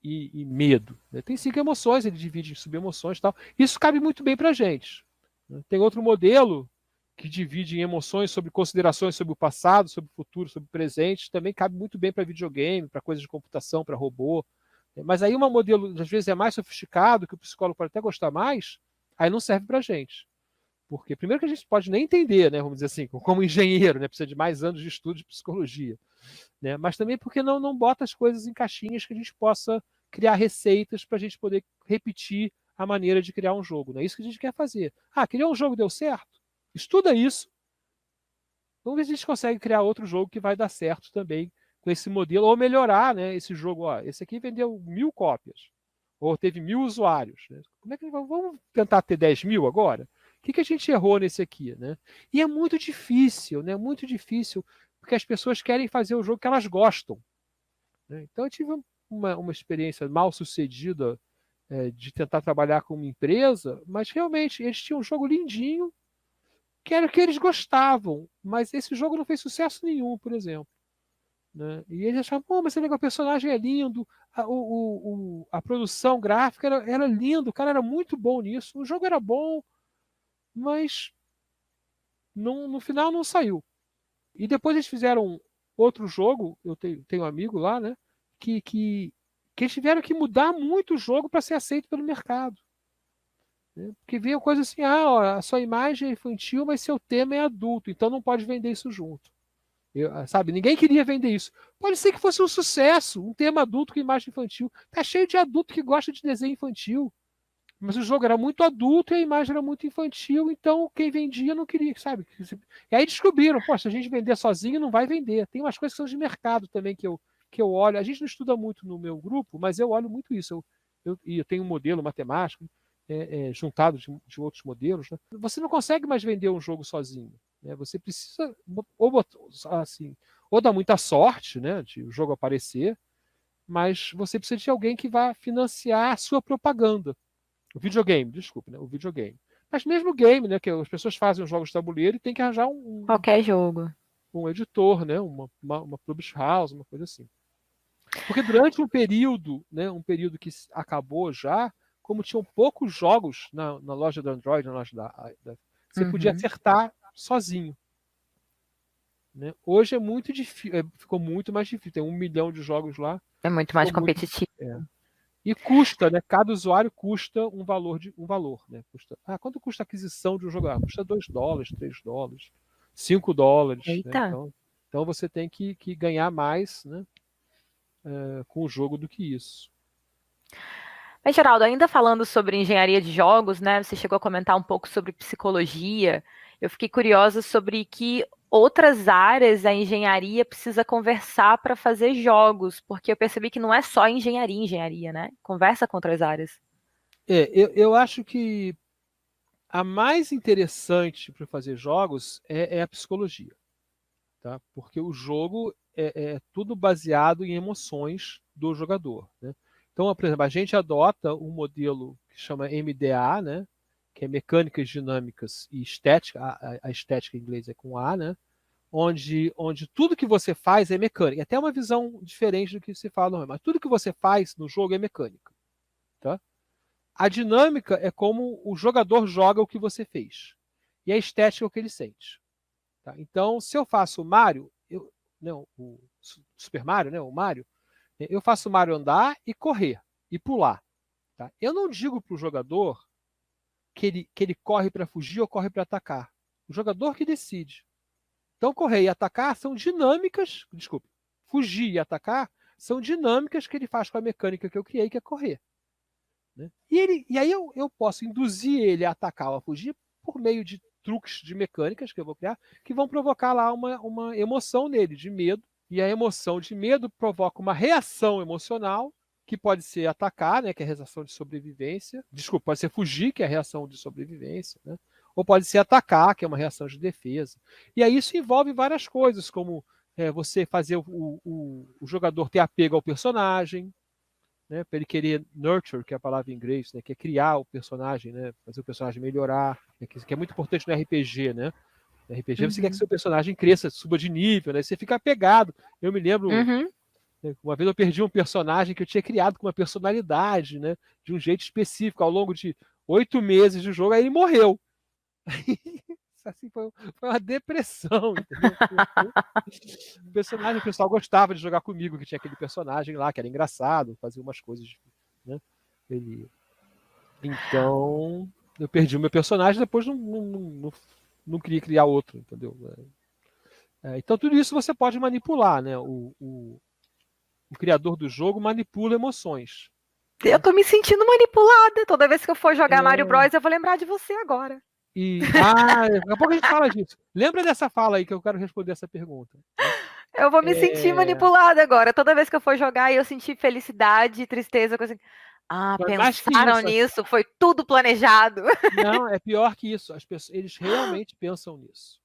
e medo. Né? Tem 5 emoções, ele divide em subemoções e tal. Isso cabe muito bem para a gente. Né? Tem outro modelo que divide em emoções sobre considerações sobre o passado, sobre o futuro, sobre o presente, também cabe muito bem para videogame, para coisas de computação, para robô. Mas aí um modelo, às vezes, é mais sofisticado, que o psicólogo pode até gostar mais, aí não serve para a gente. Porque, primeiro, que a gente pode nem entender, né, vamos dizer assim, como engenheiro, né, precisa de mais anos de estudo de psicologia. Né, mas também porque não bota as coisas em caixinhas que a gente possa criar receitas para a gente poder repetir a maneira de criar um jogo. Não é isso que a gente quer fazer. Criar um jogo deu certo? Estuda isso. Vamos ver se a gente consegue criar outro jogo que vai dar certo também com esse modelo, ou melhorar, né, esse jogo. Ó, esse aqui vendeu 1.000 cópias, ou teve 1.000 usuários. Né? Como é que vamos tentar ter 10.000 agora? O que a gente errou nesse aqui? Né? E é muito difícil, né? Muito difícil, porque as pessoas querem fazer o jogo que elas gostam. Né? Então eu tive uma experiência mal sucedida de tentar trabalhar com uma empresa, mas realmente eles tinham um jogo lindinho, que era o que eles gostavam, mas esse jogo não fez sucesso nenhum, por exemplo. Né? E eles achavam, pô, mas o personagem é lindo, a produção gráfica era linda, o cara era muito bom nisso, o jogo era bom, mas no final não saiu. E depois eles fizeram outro jogo, eu tenho um amigo lá, né, que eles tiveram que mudar muito o jogo para ser aceito pelo mercado. Né? Porque veio coisa assim, ó, a sua imagem é infantil, mas seu tema é adulto, então não pode vender isso junto. Sabe, ninguém queria vender isso. Pode ser que fosse um sucesso, um tema adulto com imagem infantil. Tá cheio de adulto que gosta de desenho infantil. Mas o jogo era muito adulto e a imagem era muito infantil, então quem vendia não queria, sabe? E aí descobriram, pô, se a gente vender sozinho, não vai vender. Tem umas coisas que são de mercado também que eu olho. A gente não estuda muito no meu grupo, mas eu olho muito isso. Eu tenho um modelo matemático juntado de outros modelos. Né? Você não consegue mais vender um jogo sozinho. Né? Você precisa ou dar muita sorte, né, de o jogo aparecer, mas você precisa de alguém que vá financiar a sua propaganda. O videogame, desculpe, né? O videogame. Mas mesmo o game, né? Que as pessoas fazem os jogos de tabuleiro e tem que arranjar Qualquer jogo. um editor, né? Uma publish house, uma coisa assim. Porque durante um período, né? Um período que acabou já, como tinham poucos jogos na loja do Android, na loja você podia Uhum. acertar sozinho. Né? Hoje é muito difícil, ficou muito mais difícil. Tem 1 milhão de jogos lá. É muito mais Ficou muito. competitivo. E custa, né? Cada usuário custa um valor, né? Quanto custa a aquisição de um jogo? Custa $2, $3, $5, né? Eita. Então você tem que ganhar mais, né? Com o jogo do que isso. Mas, Geraldo, ainda falando sobre engenharia de jogos, né? Você chegou a comentar um pouco sobre psicologia. Eu fiquei curiosa sobre que outras áreas a engenharia precisa conversar para fazer jogos, porque eu percebi que não é só engenharia, né? Conversa com outras áreas. Eu acho que a mais interessante para fazer jogos é a psicologia, tá? Porque o jogo é tudo baseado em emoções do jogador, né? Então, por exemplo, a gente adota um modelo que chama MDA, né? Que é mecânicas dinâmicas e estética. A estética em inglês é com A, né? Onde tudo que você faz é mecânica. É até uma visão diferente do que se fala normalmente, mas tudo que você faz no jogo é mecânica, tá? A dinâmica é como o jogador joga o que você fez. E a estética é o que ele sente. Tá? Então, se eu faço o Mario, não, o Super Mario, né, o Mario, eu faço o Mario andar e correr e pular. Tá? Eu não digo para o jogador que ele corre para fugir ou corre para atacar. O jogador que decide. Então, correr e atacar são dinâmicas. Desculpe. Fugir e atacar são dinâmicas que ele faz com a mecânica que eu criei, que é correr. Né? E aí eu posso induzir ele a atacar ou a fugir por meio de truques de mecânicas que eu vou criar, que vão provocar lá uma emoção nele, de medo. E a emoção de medo provoca uma reação emocional, que pode ser atacar, né, que é a reação de sobrevivência. Desculpa, pode ser fugir, que é a reação de sobrevivência. Né? Ou pode ser atacar, que é uma reação de defesa. E aí isso envolve várias coisas, como você fazer o jogador ter apego ao personagem, né, para ele querer nurture, que é a palavra em inglês, né, que é criar o personagem, né, fazer o personagem melhorar, né, que é muito importante no RPG, né? No RPG você quer que Uhum. seu personagem cresça, suba de nível, né? Você fica apegado. Eu me lembro, Uhum. uma vez eu perdi um personagem que eu tinha criado com uma personalidade, né, de um jeito específico ao longo de 8 meses de jogo, aí ele morreu. Assim, foi uma depressão, entendeu? O personagem, o pessoal gostava de jogar comigo, que tinha aquele personagem lá, que era engraçado, fazia umas coisas, né? Ele... Então, eu perdi o meu personagem, depois não queria criar outro, entendeu? Então, tudo isso você pode manipular, né? O criador do jogo manipula emoções. Eu tô me sentindo manipulada. Toda vez que eu for jogar Mario É, Bros, eu vou lembrar de você agora. daqui a pouco a gente fala disso. Lembra dessa fala aí que eu quero responder essa pergunta. Né? Eu vou me sentir É, manipulada agora. Toda vez que eu for jogar e eu sentir felicidade, tristeza, coisa assim. Ah, mas mais que pensaram isso, nisso, foi tudo planejado. não, é pior que isso. As pessoas, eles realmente pensam nisso.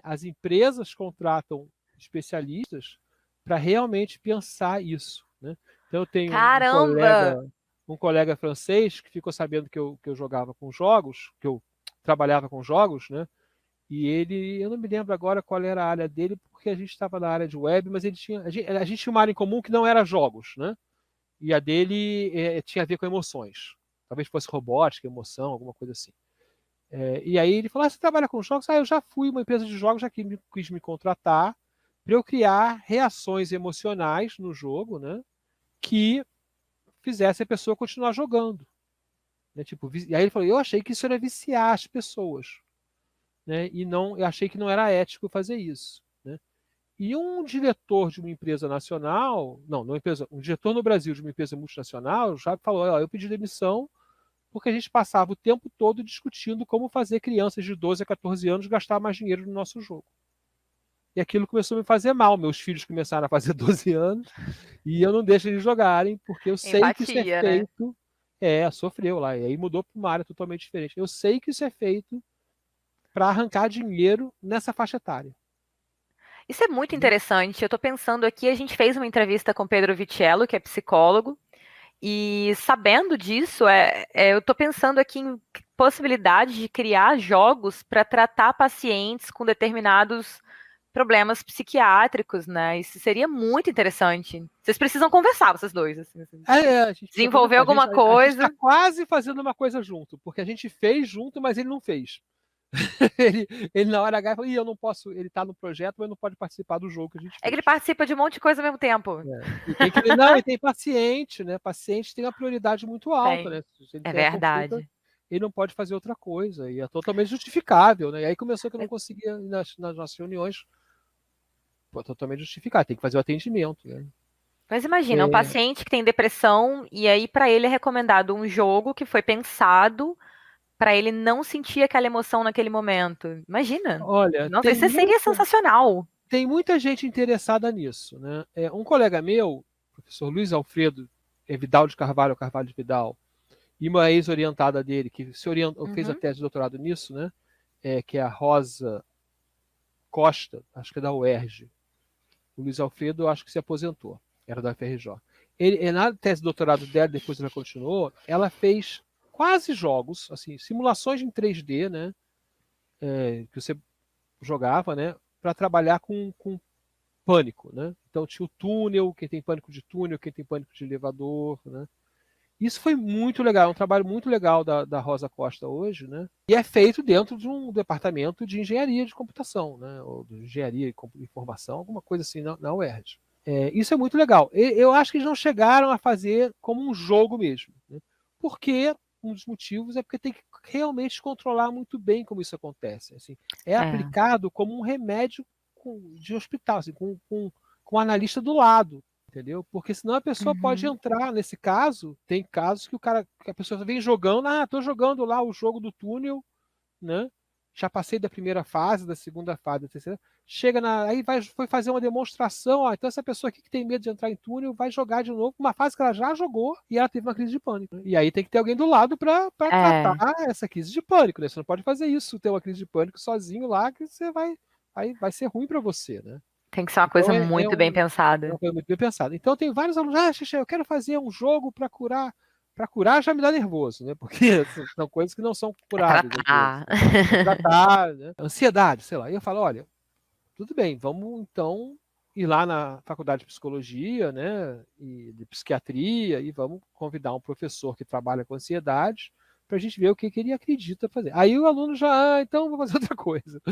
As empresas contratam especialistas para realmente pensar isso. Né? Então eu tenho Caramba! um colega francês que ficou sabendo que eu jogava com jogos, que eu trabalhava com jogos, né? E eu não me lembro agora qual era a área dele, porque a gente estava na área de web, mas a gente tinha uma área em comum que não era jogos, né? E a dele tinha a ver com emoções. Talvez fosse robótica, emoção, alguma coisa assim. E aí ele falou: você trabalha com jogos? Eu já fui uma empresa de jogos, já que quis me contratar para eu criar reações emocionais no jogo, né? Que fizesse a pessoa continuar jogando. Né? Tipo, e aí ele falou: eu achei que isso era viciar as pessoas. Né? E não, eu achei que não era ético fazer isso. Né? E um diretor de uma empresa nacional, não empresa, um diretor no Brasil de uma empresa multinacional já falou: eu pedi demissão porque a gente passava o tempo todo discutindo como fazer crianças de 12 a 14 anos gastar mais dinheiro no nosso jogo. E aquilo começou a me fazer mal. Meus filhos começaram a fazer 12 anos e eu não deixo eles jogarem, porque eu sei que isso é Empatia, né? feito. Sofreu lá. E aí mudou para uma área totalmente diferente. Eu sei que isso é feito para arrancar dinheiro nessa faixa etária. Isso é muito interessante. Eu tô pensando aqui, a gente fez uma entrevista com o Pedro Vitiello, que é psicólogo, e sabendo disso, eu tô pensando aqui em possibilidade de criar jogos para tratar pacientes com determinados problemas psiquiátricos, né? Isso seria muito interessante. Vocês precisam conversar, vocês dois, assim. A gente precisa Desenvolver conversar. alguma A gente está coisa. quase fazendo uma coisa junto, porque a gente fez junto, mas ele não fez. Ele na hora H falou, eu não posso, ele está no projeto, mas não pode participar do jogo que a gente É que fez. ele participa de um monte de coisa ao mesmo tempo. E tem que, não, e tem paciente, né? Paciente tem uma prioridade muito alta, Tem. né? Se ele É tem a consulta, verdade. ele não pode fazer outra coisa, e é totalmente justificável, né? E aí começou que eu não conseguia ir nas nossas reuniões, pô, totalmente justificado, tem que fazer o atendimento, né? Mas imagina, um paciente que tem depressão e aí para ele é recomendado um jogo que foi pensado para ele não sentir aquela emoção naquele momento. Imagina. Olha, Nossa, isso seria sensacional. tem muita gente interessada nisso, né? Um colega meu, professor Luiz Alfredo Vidal de Carvalho, Carvalho de Vidal, e uma ex-orientada dele, que fez a tese de doutorado nisso, né? Que é a Rosa Costa, acho que é da UERJ. O Luiz Alfredo, acho que se aposentou, era da UFRJ. Na tese de doutorado dela, depois ela continuou, ela fez quase jogos, assim, simulações em 3D, né? Que você jogava, né? Para trabalhar com pânico, né? Então tinha o túnel, quem tem pânico de túnel, quem tem pânico de elevador, né? Isso foi muito legal, é um trabalho muito legal da Rosa Costa hoje, né? E é feito dentro de um departamento de engenharia de computação, né? Ou de engenharia de informação, alguma coisa assim na UERJ. Isso é muito legal. Eu acho que eles não chegaram a fazer como um jogo mesmo, né? Porque um dos motivos é porque tem que realmente controlar muito bem como isso acontece. Assim, aplicado como um remédio de hospital, assim, com o analista do lado, entendeu? Porque senão a pessoa pode entrar nesse caso. Tem casos que a pessoa vem jogando, tô jogando lá o jogo do túnel, né? Já passei da primeira fase, da segunda fase, da terceira. Chega aí foi fazer uma demonstração, então essa pessoa aqui que tem medo de entrar em túnel vai jogar de novo uma fase que ela já jogou e ela teve uma crise de pânico, né? E aí tem que ter alguém do lado para tratar essa crise de pânico, né? Você não pode fazer isso, ter uma crise de pânico sozinho lá, que você vai ser ruim para você, né? Tem que ser uma coisa muito bem pensada. Uma coisa muito bem pensada. Então tem vários alunos, Xixi, eu quero fazer um jogo para curar. Para curar já me dá nervoso, né? Porque são coisas que não são curáveis. Tratar, né? Ansiedade, sei lá. E eu falo, olha, tudo bem, vamos então ir lá na faculdade de psicologia, né? E de psiquiatria, e vamos convidar um professor que trabalha com ansiedade para a gente ver o que ele acredita fazer. Aí o aluno já, então vou fazer outra coisa.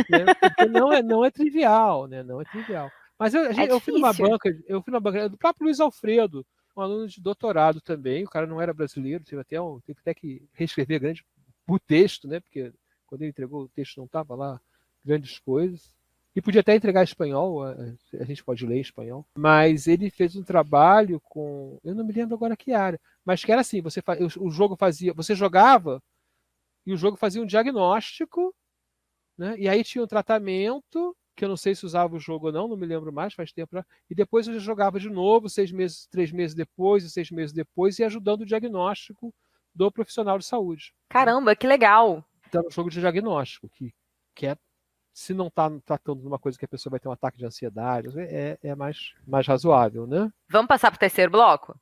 Né? Porque não é trivial, né? Não é trivial. Mas eu fui numa banca do próprio Luiz Alfredo, um aluno de doutorado também, o cara não era brasileiro, teve até que reescrever o texto, né? Porque quando ele entregou o texto não estava lá grandes coisas. E podia até entregar em espanhol, a gente pode ler em espanhol. Mas ele fez um trabalho com, eu não me lembro agora que área, mas que era assim, o jogo fazia, você jogava e o jogo fazia um diagnóstico, né? E aí tinha um tratamento, que eu não sei se usava o jogo ou não me lembro mais, faz tempo. E depois eu jogava de novo, 6 meses, 3 meses depois, e 6 meses depois, e ajudando o diagnóstico do profissional de saúde. Caramba, né? Que legal! Então, é um jogo de diagnóstico, que é, se não está tratando de uma coisa que a pessoa vai ter um ataque de ansiedade, é mais razoável, né? Vamos passar para o terceiro bloco?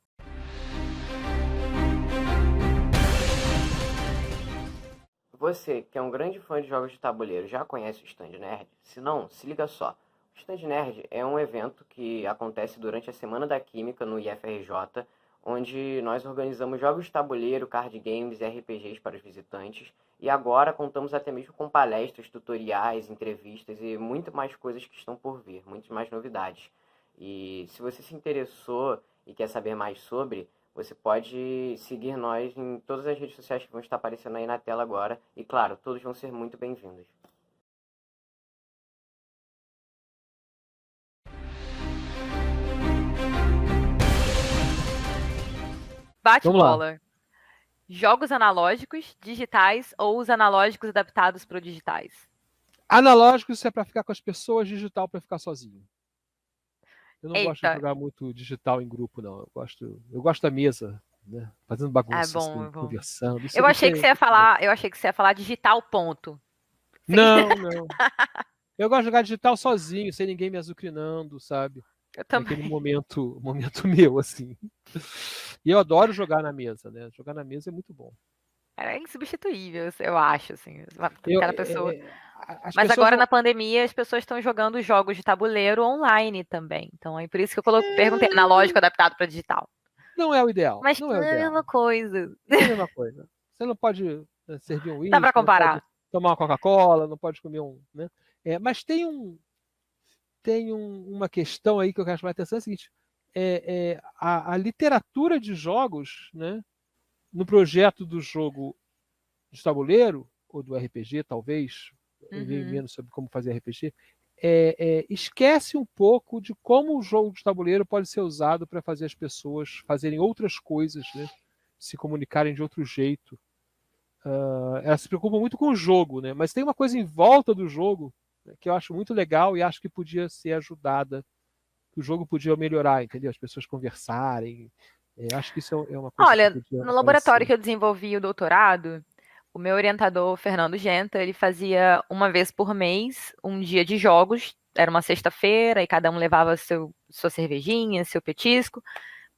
Você, que é um grande fã de jogos de tabuleiro, já conhece o Stand Nerd? Se não, se liga só. O Stand Nerd é um evento que acontece durante a Semana da Química no IFRJ, onde nós organizamos jogos de tabuleiro, card games e RPGs para os visitantes. E agora contamos até mesmo com palestras, tutoriais, entrevistas e muito mais coisas que estão por vir, muitas mais novidades. E se você se interessou e quer saber mais sobre, você pode seguir nós em todas as redes sociais que vão estar aparecendo aí na tela agora. E claro, todos vão ser muito bem-vindos. Bate-bola. Jogos analógicos, digitais ou os analógicos adaptados para os digitais? Analógicos é para ficar com as pessoas, digital para ficar sozinho. Eu não gosto de Eita. jogar muito digital em grupo, não. Eu gosto da mesa, né? Fazendo bagunça, bom. conversando. Eu achei que você ia falar digital, ponto. Não. Eu gosto de jogar digital sozinho, sem ninguém me azucrinando, sabe? Eu É aquele também. momento meu, assim. E eu adoro jogar na mesa, né? Jogar na mesa é muito bom. Era insubstituível, eu acho, assim. Eu, Cada pessoa. as Mas pessoas agora não. na pandemia as pessoas estão jogando jogos de tabuleiro online também. Então é por isso que eu perguntei analógico adaptado para digital. Não é o ideal. Mas Não não é o é a ideal. mesma coisa. Não é a mesma coisa. Você não pode servir um Dá para uísque, não pode comparar. tomar uma Coca-Cola, não pode comer um. Né? Mas uma questão aí que eu acho mais interessante: é o seguinte: a literatura de jogos, né, no projeto do jogo de tabuleiro, ou do RPG, talvez, eu leio Uhum. menos sobre como fazer RPG, esquece um pouco de como o jogo de tabuleiro pode ser usado para fazer as pessoas fazerem outras coisas, né? Se comunicarem de outro jeito. Ela se preocupa muito com o jogo, né? Mas tem uma coisa em volta do jogo, né, que eu acho muito legal e acho que podia ser ajudada, que o jogo podia melhorar, entendeu? As pessoas conversarem. Acho que isso é uma coisa que Olha, podia no laboratório aparecer. que eu desenvolvi o doutorado, o meu orientador, Fernando Genta, ele fazia uma vez por mês um dia de jogos. Era uma sexta-feira e cada um levava sua cervejinha, seu petisco,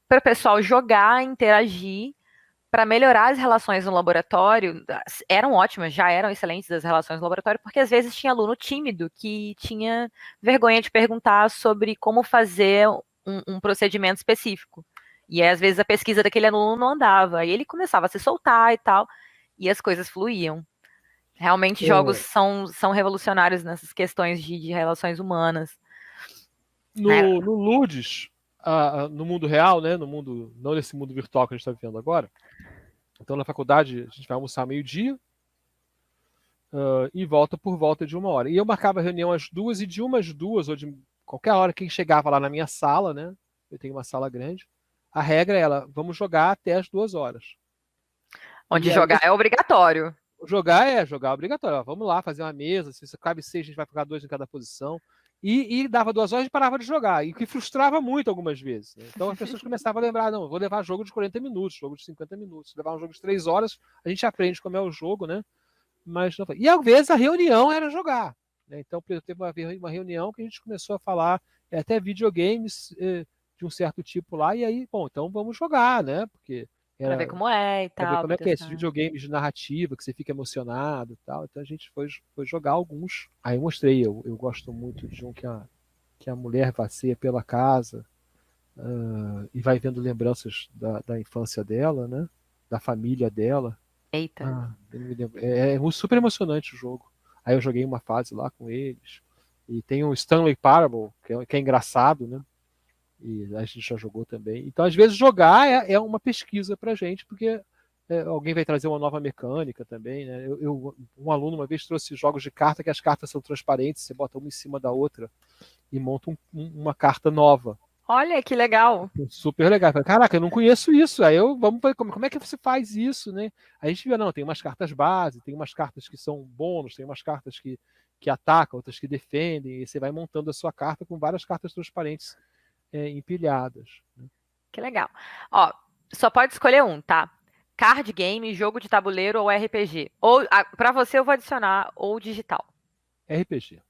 para o pessoal jogar, interagir, para melhorar as relações no laboratório. Eram ótimas, já eram excelentes as relações no laboratório, porque às vezes tinha aluno tímido que tinha vergonha de perguntar sobre como fazer um procedimento específico. E aí, às vezes a pesquisa daquele aluno não andava. Aí ele começava a se soltar e tal, e as coisas fluíam. Realmente, jogos É, são revolucionários nessas questões de relações humanas. Né? no Ludes, no mundo real, né? No mundo, não nesse mundo virtual que a gente está vivendo agora. Então, na faculdade, a gente vai almoçar meio-dia e volta por volta de 1 hora. E eu marcava a reunião às 2 e de umas 2, ou de qualquer hora, quem chegava lá na minha sala, né? Eu tenho uma sala grande. A regra é ela, vamos jogar até as 2 horas. Onde E aí jogar é obrigatório. jogar obrigatório. Ó, vamos lá, fazer uma mesa. Se cabe 6, a gente vai ficar 2 em cada posição. E dava 2 horas e parava de jogar. E que frustrava muito algumas vezes. Né? Então as pessoas começavam a lembrar: não, vou levar jogo de 40 minutos, jogo de 50 minutos. Se levar um jogo de 3 horas, a gente aprende como é o jogo, né? Mas não foi. E às vezes a reunião era jogar. Né? Então teve uma reunião que a gente começou a falar até videogames de um certo tipo lá. E aí, bom, então vamos jogar, né? Porque Pra ver era como é e para ver tal, como pra é que é esses testar. videogames de narrativa, que você fica emocionado e tal. Então a gente foi jogar alguns. Aí eu mostrei, eu gosto muito de um que a mulher passeia pela casa e vai vendo lembranças da infância dela, né? Da família dela. Eita. Eu não me lembro. É super emocionante o jogo. Aí eu joguei uma fase lá com eles. E tem o Stanley Parable, que é engraçado, né? E a gente já jogou também. Então, às vezes, jogar é uma pesquisa para a gente, porque alguém vai trazer uma nova mecânica também. Né? Um aluno uma vez trouxe jogos de carta que as cartas são transparentes, você bota uma em cima da outra e monta uma carta nova. Olha que legal. Super legal. Eu falei, caraca, eu não conheço isso. Aí vamos ver como é que você faz isso, né? Aí a gente vê, não, tem umas cartas base, tem umas cartas que são bônus, tem umas cartas que atacam, outras que defendem, e você vai montando a sua carta com várias cartas transparentes empilhadas. Né? Que legal. Ó, só pode escolher um, tá? Card game, jogo de tabuleiro ou RPG. Ou, pra você eu vou adicionar ou digital. RPG.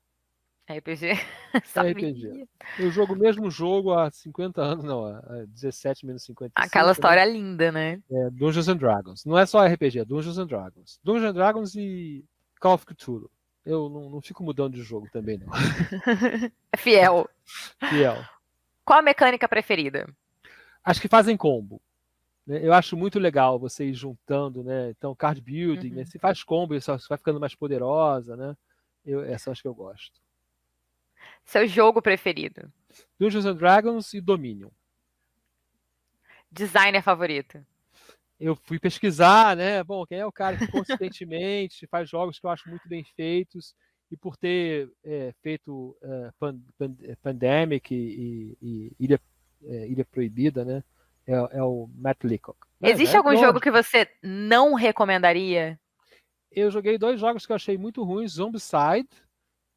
RPG. RPG. Sabia. Eu jogo o mesmo jogo há 50 anos, não, há 17 menos Aquela 55, né? história linda, né? Dungeons and Dragons. Não é só RPG, é Dungeons and Dragons. Dungeons and Dragons e Call of Cthulhu. Eu não fico mudando de jogo também, não. É fiel. Fiel. Qual a mecânica preferida? Acho que fazem combo. Né? Eu acho muito legal você ir juntando, né? Então, card building, né? Uhum. Se faz combo, você vai ficando mais poderosa, né? Essa acho que eu gosto. Seu jogo preferido? Dungeons and Dragons e Dominion. Designer favorito? Eu fui pesquisar, né? Bom, quem é o cara que consistentemente faz jogos que eu acho muito bem feitos e por ter feito Pandemic e Ilha Proibida, né? É o Matt Leacock. Né? Existe É algum jogo lógico. que você não recomendaria? Eu joguei 2 jogos que eu achei muito ruins, Zombicide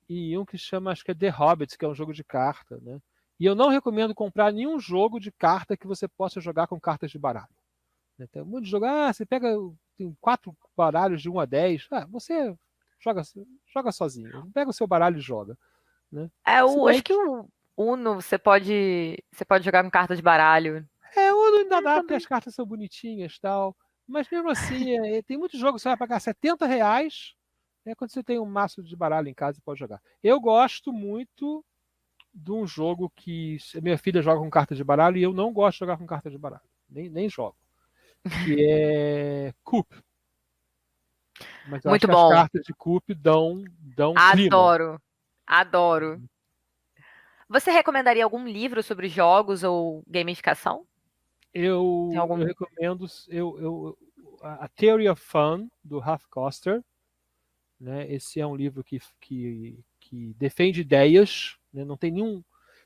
e um que chama, acho que é The Hobbit, que é um jogo de carta, né? E eu não recomendo comprar nenhum jogo de carta que você possa jogar com cartas de baralho. Né? Tem um monte de jogo, você pega tem 4 baralhos de 1 a 10, você joga sozinho. Pega o seu baralho e joga. Né? Acho que o Uno você pode jogar com carta de baralho. O Uno ainda dá, porque as cartas são bonitinhas e tal. Mas mesmo assim, tem muitos jogos que você vai pagar R$70. Quando você tem um maço de baralho em casa, você pode jogar. Eu gosto muito de um jogo que minha filha joga com carta de baralho e eu não gosto de jogar com carta de baralho. Nem jogo. Que é Coup. Mas eu Muito acho que bom. as cartas de Coup dão clima. Adoro. Você recomendaria algum livro sobre jogos ou gamificação? Eu recomendo a Theory of Fun, do Ralph Koster. Né? Esse é um livro que defende ideias, né? Não tem nenhum.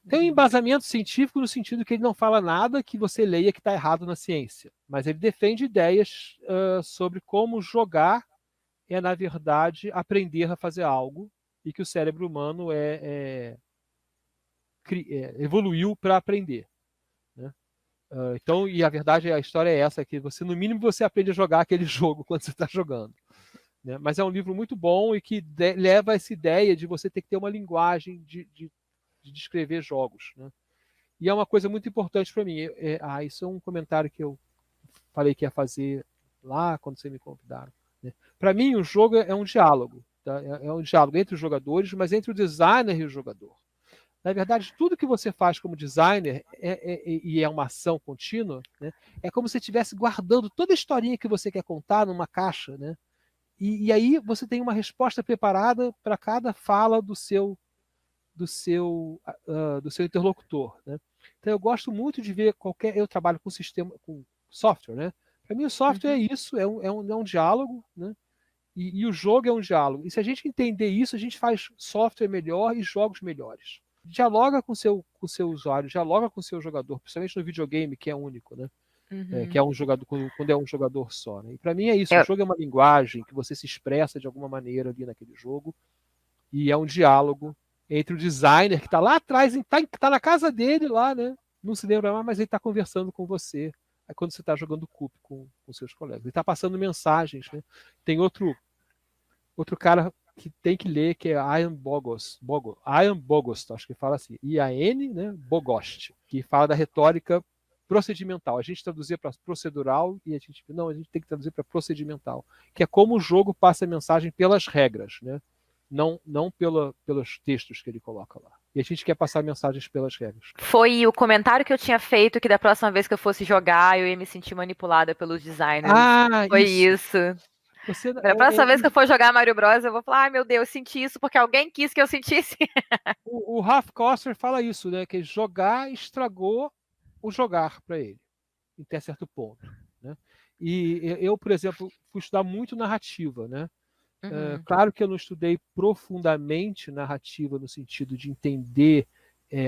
Tem um embasamento científico no sentido que ele não fala nada que você leia que está errado na ciência. Mas ele defende ideias sobre como jogar na verdade, aprender a fazer algo e que o cérebro humano evoluiu para aprender. Né? Então, e a verdade, a história é essa, que você, no mínimo, você aprende a jogar aquele jogo quando você está jogando. Né? Mas é um livro muito bom e que leva a essa ideia de você ter que ter uma linguagem de descrever jogos. Né? E é uma coisa muito importante para mim. Isso é um comentário que eu falei que ia fazer lá quando vocês me convidaram. Né? Para mim, o jogo é um diálogo. Tá? É um diálogo entre os jogadores, mas entre o designer e o jogador. Na verdade, tudo que você faz como designer e é uma ação contínua, né? É como se você estivesse guardando toda a historinha que você quer contar numa caixa, né? E aí você tem uma resposta preparada para cada fala do seu interlocutor. Né? Então eu gosto muito de ver eu trabalho com sistema, com software, né? Para mim o software é isso, é um diálogo, né? E o jogo é um diálogo. E se a gente entender isso, a gente faz software melhor e jogos melhores. Dialoga com seu usuário, dialoga com o seu jogador, principalmente no videogame, que é único, né? Que é um jogador, quando é um jogador só. Né? E para mim é isso, o jogo é uma linguagem que você se expressa de alguma maneira ali naquele jogo, e é um diálogo entre o designer que está lá atrás, está na casa dele lá, né? Não se lembra mais, mas ele está conversando com você quando você está jogando Coup com seus colegas. Ele está passando mensagens. Né? Tem outro cara que tem que ler, que é Ian Bogost, acho que fala assim, I-A-N, né? Bogost, que fala da retórica procedimental. A gente traduzia para procedural e a gente tem que traduzir para procedimental, que é como o jogo passa a mensagem pelas regras, né? Não pelos textos que ele coloca lá. E a gente quer passar mensagens pelas regras. Foi o comentário que eu tinha feito que da próxima vez que eu fosse jogar, eu ia me sentir manipulada pelos designers. Foi isso. Da próxima vez que eu for jogar Mario Bros, eu vou falar, ai meu Deus, eu senti isso porque alguém quis que eu sentisse. O Ralph Koster fala isso, né? Que jogar estragou o jogar para ele, até certo ponto. Né? E eu, por exemplo, fui estudar muito narrativa, né? Claro que eu não estudei profundamente narrativa no sentido de entender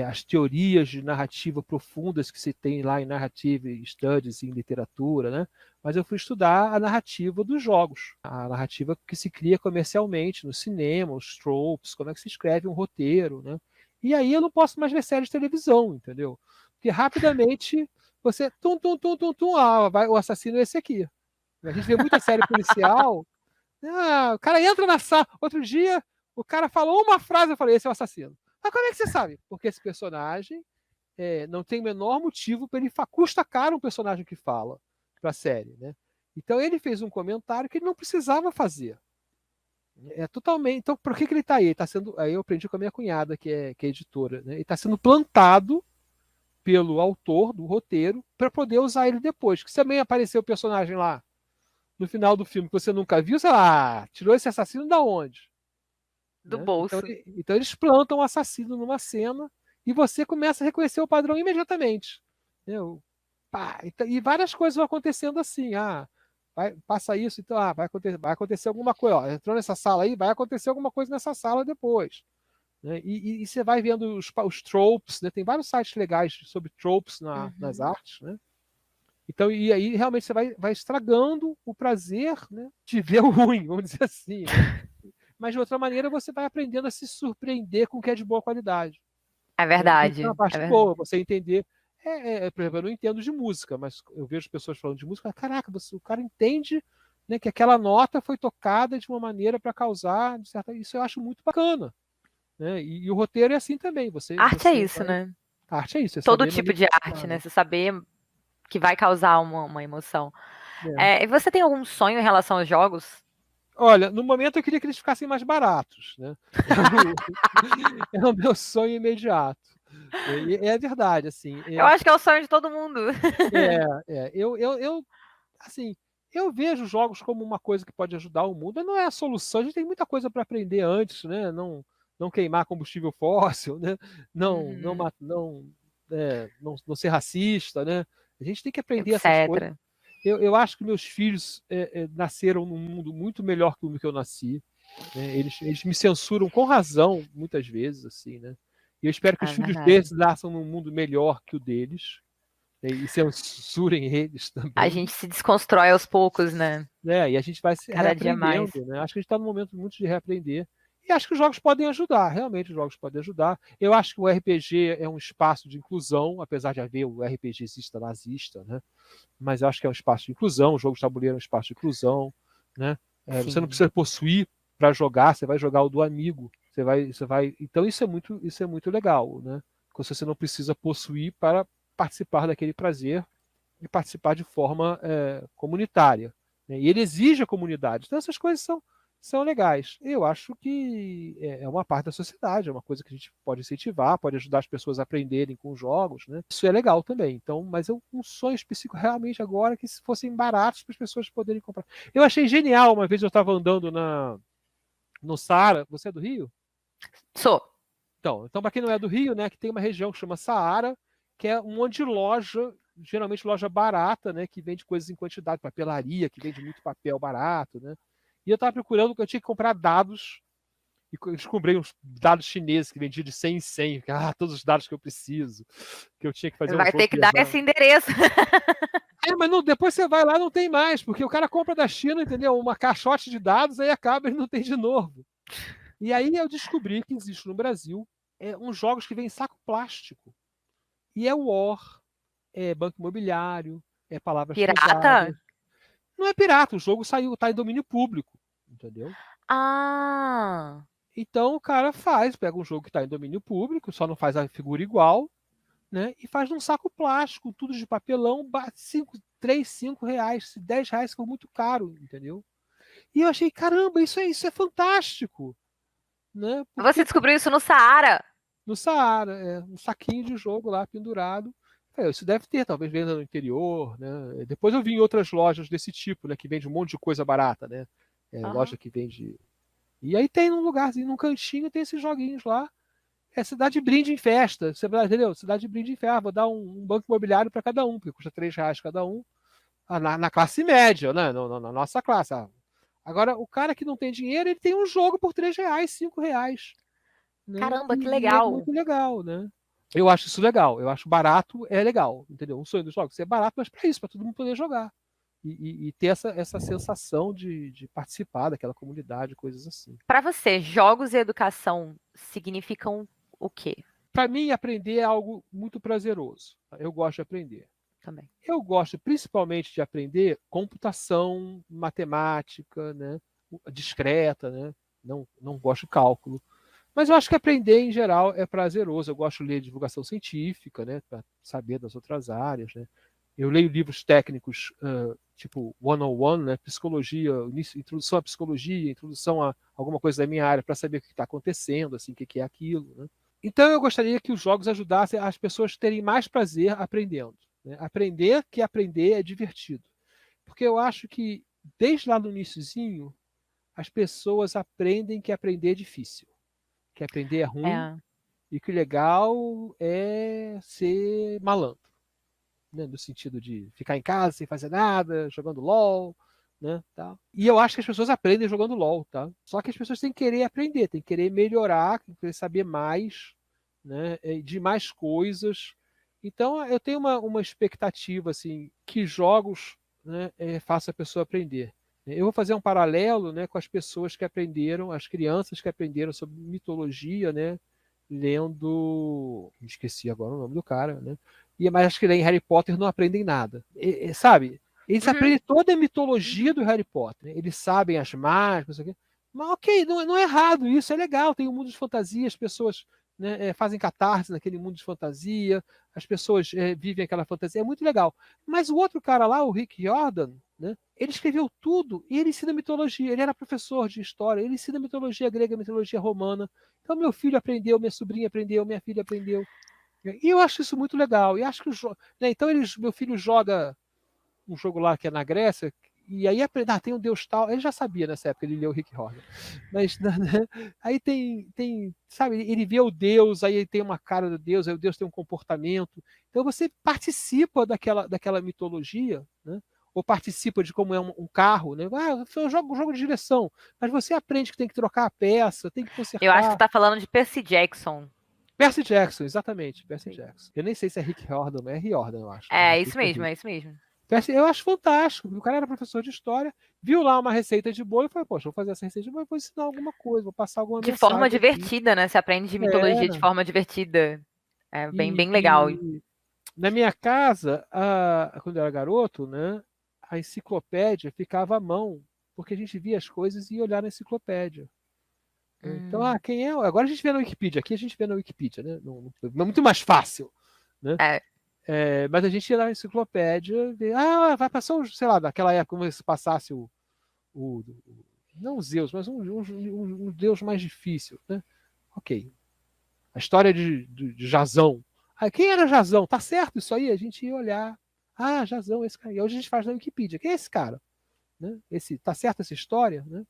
as teorias de narrativa profundas que se tem lá em Narrative Studies, em literatura, né? Mas eu fui estudar a narrativa dos jogos, a narrativa que se cria comercialmente no cinema, os tropes, como é que se escreve um roteiro, né? E aí eu não posso mais ver séries de televisão, entendeu? Porque rapidamente você o assassino é esse aqui. A gente vê muita série policial. O cara entra na sala. Outro dia, o cara falou uma frase, eu falei, esse é o assassino. Mas como é que você sabe? Porque esse personagem não tem o menor motivo para ele custa caro um personagem que fala para a série, né? Então ele fez um comentário que ele não precisava fazer. Totalmente. Então, por que ele está aí? Aí eu aprendi com a minha cunhada, que é editora, né? Ele está sendo plantado pelo autor do roteiro para poder usar ele depois. Que se também aparecer o personagem lá no final do filme que você nunca viu, sei lá, tirou esse assassino da onde? Do Né? bolso. Então eles plantam o assassino numa cena e você começa a reconhecer o padrão imediatamente. E várias coisas vão acontecendo assim. Passa isso, então vai acontecer alguma coisa. Ó, entrou nessa sala aí, vai acontecer alguma coisa nessa sala depois. Né? E você vai vendo os tropes, né? Tem vários sites legais sobre tropes nas artes, né? Então, e aí realmente você vai estragando o prazer, né, de ver o ruim, vamos dizer assim. Né? Mas de outra maneira você vai aprendendo a se surpreender com o que é de boa qualidade. É verdade. Então, a parte boa, você entender. Por exemplo, eu não entendo de música, mas eu vejo pessoas falando de música, caraca, o cara entende né, que aquela nota foi tocada de uma maneira para causar, isso eu acho muito bacana, né? E o roteiro é assim também, Arte é isso, né? A arte é isso, é Todo saber tipo de arte, manipular, né? né? Você saber que vai causar uma emoção. É. E você tem algum sonho em relação aos jogos? Olha, no momento eu queria que eles ficassem mais baratos, né? É o meu sonho imediato. É verdade, assim. Eu acho que é o sonho de todo mundo. Eu assim, eu vejo jogos como uma coisa que pode ajudar o mundo, mas não é a solução. A gente tem muita coisa para aprender antes, né? Não queimar combustível fóssil, né? Não, não, Uhum, não ser racista, né? A gente tem que aprender essas coisas. etc. Eu acho que meus filhos nasceram num mundo muito melhor que o que eu nasci, né? Eles me censuram com razão, muitas vezes, assim, né? E eu espero que os É filhos verdade. deles nasçam num mundo melhor que o deles, né? E censurem eles A também, gente se desconstrói aos poucos, né? né? E a gente vai se Cada dia mais. reaprendendo, né? Acho que a gente está num momento muito de reaprender. E acho que os jogos podem ajudar, realmente os jogos podem ajudar. Eu acho que o RPG é um espaço de inclusão, apesar de haver o RPGista nazista, né? Mas eu acho que é um espaço de inclusão, o jogo de tabuleiro é um espaço de inclusão, né? Você não Sim. precisa possuir para jogar, você vai jogar o do amigo, Então isso é muito legal, né? Porque você não precisa possuir para participar daquele prazer e participar de forma comunitária, né? E ele exige a comunidade. Então essas coisas são legais. Eu acho que é uma parte da sociedade, é uma coisa que a gente pode incentivar, pode ajudar as pessoas a aprenderem com os jogos, né? Isso é legal também. Então, mas eu um sonho específico realmente agora é que se fossem baratos para as pessoas poderem comprar. Eu achei genial, uma vez eu estava andando no Saara. Você é do Rio? Sou. Então para quem não é do Rio, né, que tem uma região que chama Saara, que é um monte de loja, geralmente loja barata, né, que vende coisas em quantidade, papelaria, que vende muito papel barato, né? E eu estava procurando que eu tinha que comprar dados e eu descobri uns dados chineses que vendiam de 100 em 100, todos os dados que eu preciso, que eu tinha que fazer um Vai jogo ter que de dar exato. esse endereço. Mas não, depois você vai lá não tem mais, porque o cara compra da China, entendeu? Uma caixote de dados, aí acaba e não tem de novo. E aí eu descobri que existe no Brasil uns jogos que vêm em saco plástico. E é War, é Banco Imobiliário, é Palavras Cruzadas. Pirata? Não é pirata, o jogo saiu, tá em domínio público, entendeu? Ah, Então o cara pega um jogo que está em domínio público, só não faz a figura igual, né? E faz num saco plástico, tudo de papelão, 5, 3, 5 reais, 10 reais ficou muito caro, entendeu? E eu achei, caramba, isso é fantástico, né? você Porque descobriu isso no Saara? no Saara, um saquinho de jogo lá pendurado. Isso deve ter, talvez venda no interior, né? Depois eu vi em outras lojas desse tipo, né? Que vende um monte de coisa barata, né? Loja Aham. que vende. E aí tem num lugarzinho, num cantinho, tem esses joguinhos lá. É cidade de brinde em festa. Você vai, entendeu? Cidade de brinde em festa. Vou dar um banco imobiliário para cada um, porque custa 3 reais cada um. Na classe média, né? Na nossa classe. Agora, o cara que não tem dinheiro, ele tem um jogo por 3 reais, 5 reais. Né? Caramba, que E é legal. muito legal, né? Eu acho isso legal. Eu acho barato é legal, entendeu? Um sonho dos jogos é barato, mas para isso, para todo mundo poder jogar. E ter essa sensação de participar daquela comunidade, coisas assim. Para você, jogos e educação significam o quê Para mim, aprender é algo muito prazeroso. Eu gosto de aprender. também? Eu gosto principalmente de aprender computação, matemática, né? Discreta, né? Não gosto de cálculo. Mas eu acho que aprender em geral é prazeroso. Eu gosto de ler divulgação científica, né? Para saber das outras áreas, né? Eu leio livros técnicos, tipo 101, né? Psicologia, introdução à psicologia, introdução a alguma coisa da minha área para saber o que está acontecendo, assim, o que é aquilo, né? Então eu gostaria que os jogos ajudassem as pessoas a terem mais prazer aprendendo, né? Aprender é divertido. Porque eu acho que desde lá no iniciozinho, as pessoas aprendem que aprender é difícil, que aprender é ruim É. e que o legal é ser malandro, né? No sentido de ficar em casa sem fazer nada, jogando LOL, né? Tal. E eu acho que as pessoas aprendem jogando LOL, tá? Só que as pessoas têm que querer aprender, têm que querer melhorar, têm que querer saber mais, né? De mais coisas. Então eu tenho uma expectativa assim que jogos, né, façam a pessoa aprender. Eu vou fazer um paralelo, né, com as pessoas que aprenderam, as crianças que aprenderam sobre mitologia, né, lendo. Esqueci agora o nome do cara, né? Mas acho que em Harry Potter não aprendem nada. Sabe? Eles Uhum. aprendem toda a mitologia do Harry Potter, né? Eles sabem as mágicas, não sei o quê. Mas ok, não é errado isso, é legal. Tem um mundo de fantasia, as pessoas, né, fazem catarse naquele mundo de fantasia, as pessoas vivem aquela fantasia, é muito legal. Mas o outro cara lá, o Rick Riordan, né, ele escreveu tudo e ele ensina mitologia. Ele era professor de história, ele ensina mitologia grega, mitologia romana. Então meu filho aprendeu, minha sobrinha aprendeu, minha filha aprendeu. E eu acho isso muito legal. E acho que né, então meu filho joga um jogo lá que é na Grécia, e aí aprende, tem um deus tal, ele já sabia nessa época, ele leu o Rick Horner, mas né, aí sabe, ele vê o deus, aí ele tem uma cara do deus, aí o deus tem um comportamento, então você participa daquela mitologia, né? Ou participa de como é um carro, né? Eu jogo um jogo de direção, mas você aprende que tem que trocar a peça, tem que Eu acho que você consertar. tá falando de Percy Jackson. Percy Jackson, exatamente, Percy Sim. Jackson. Eu nem sei se é Rick Riordan, mas é Riordan, eu acho, né? Não É sei isso se é mesmo, Rick. é isso mesmo. Então, assim, eu acho fantástico. O cara era professor de história, viu lá uma receita de bolo e falou: poxa, vou fazer essa receita de bolo, vou ensinar alguma coisa, vou passar alguma De forma mensagem aqui. divertida, né? Você aprende de mitologia de É, forma divertida. É bem, e, bem legal. e na minha casa, quando eu era garoto, né, a enciclopédia ficava à mão, porque a gente via as coisas e ia olhar na enciclopédia. Então, Hum, quem é? Agora a gente vê na Wikipedia, aqui a gente vê na Wikipedia, né? É muito mais fácil, né? é. Mas a gente ia lá na enciclopédia, ver, vai passar, sei lá, naquela época, como se passasse o- não Zeus, mas um deus mais difícil, né? Ok. A história de Jazão. Quem era Jazão? Tá certo isso aí? A gente ia olhar. Jazão, esse cara. E hoje a gente faz na Wikipedia. Quem é esse cara? Né? Tá certo essa história? Né?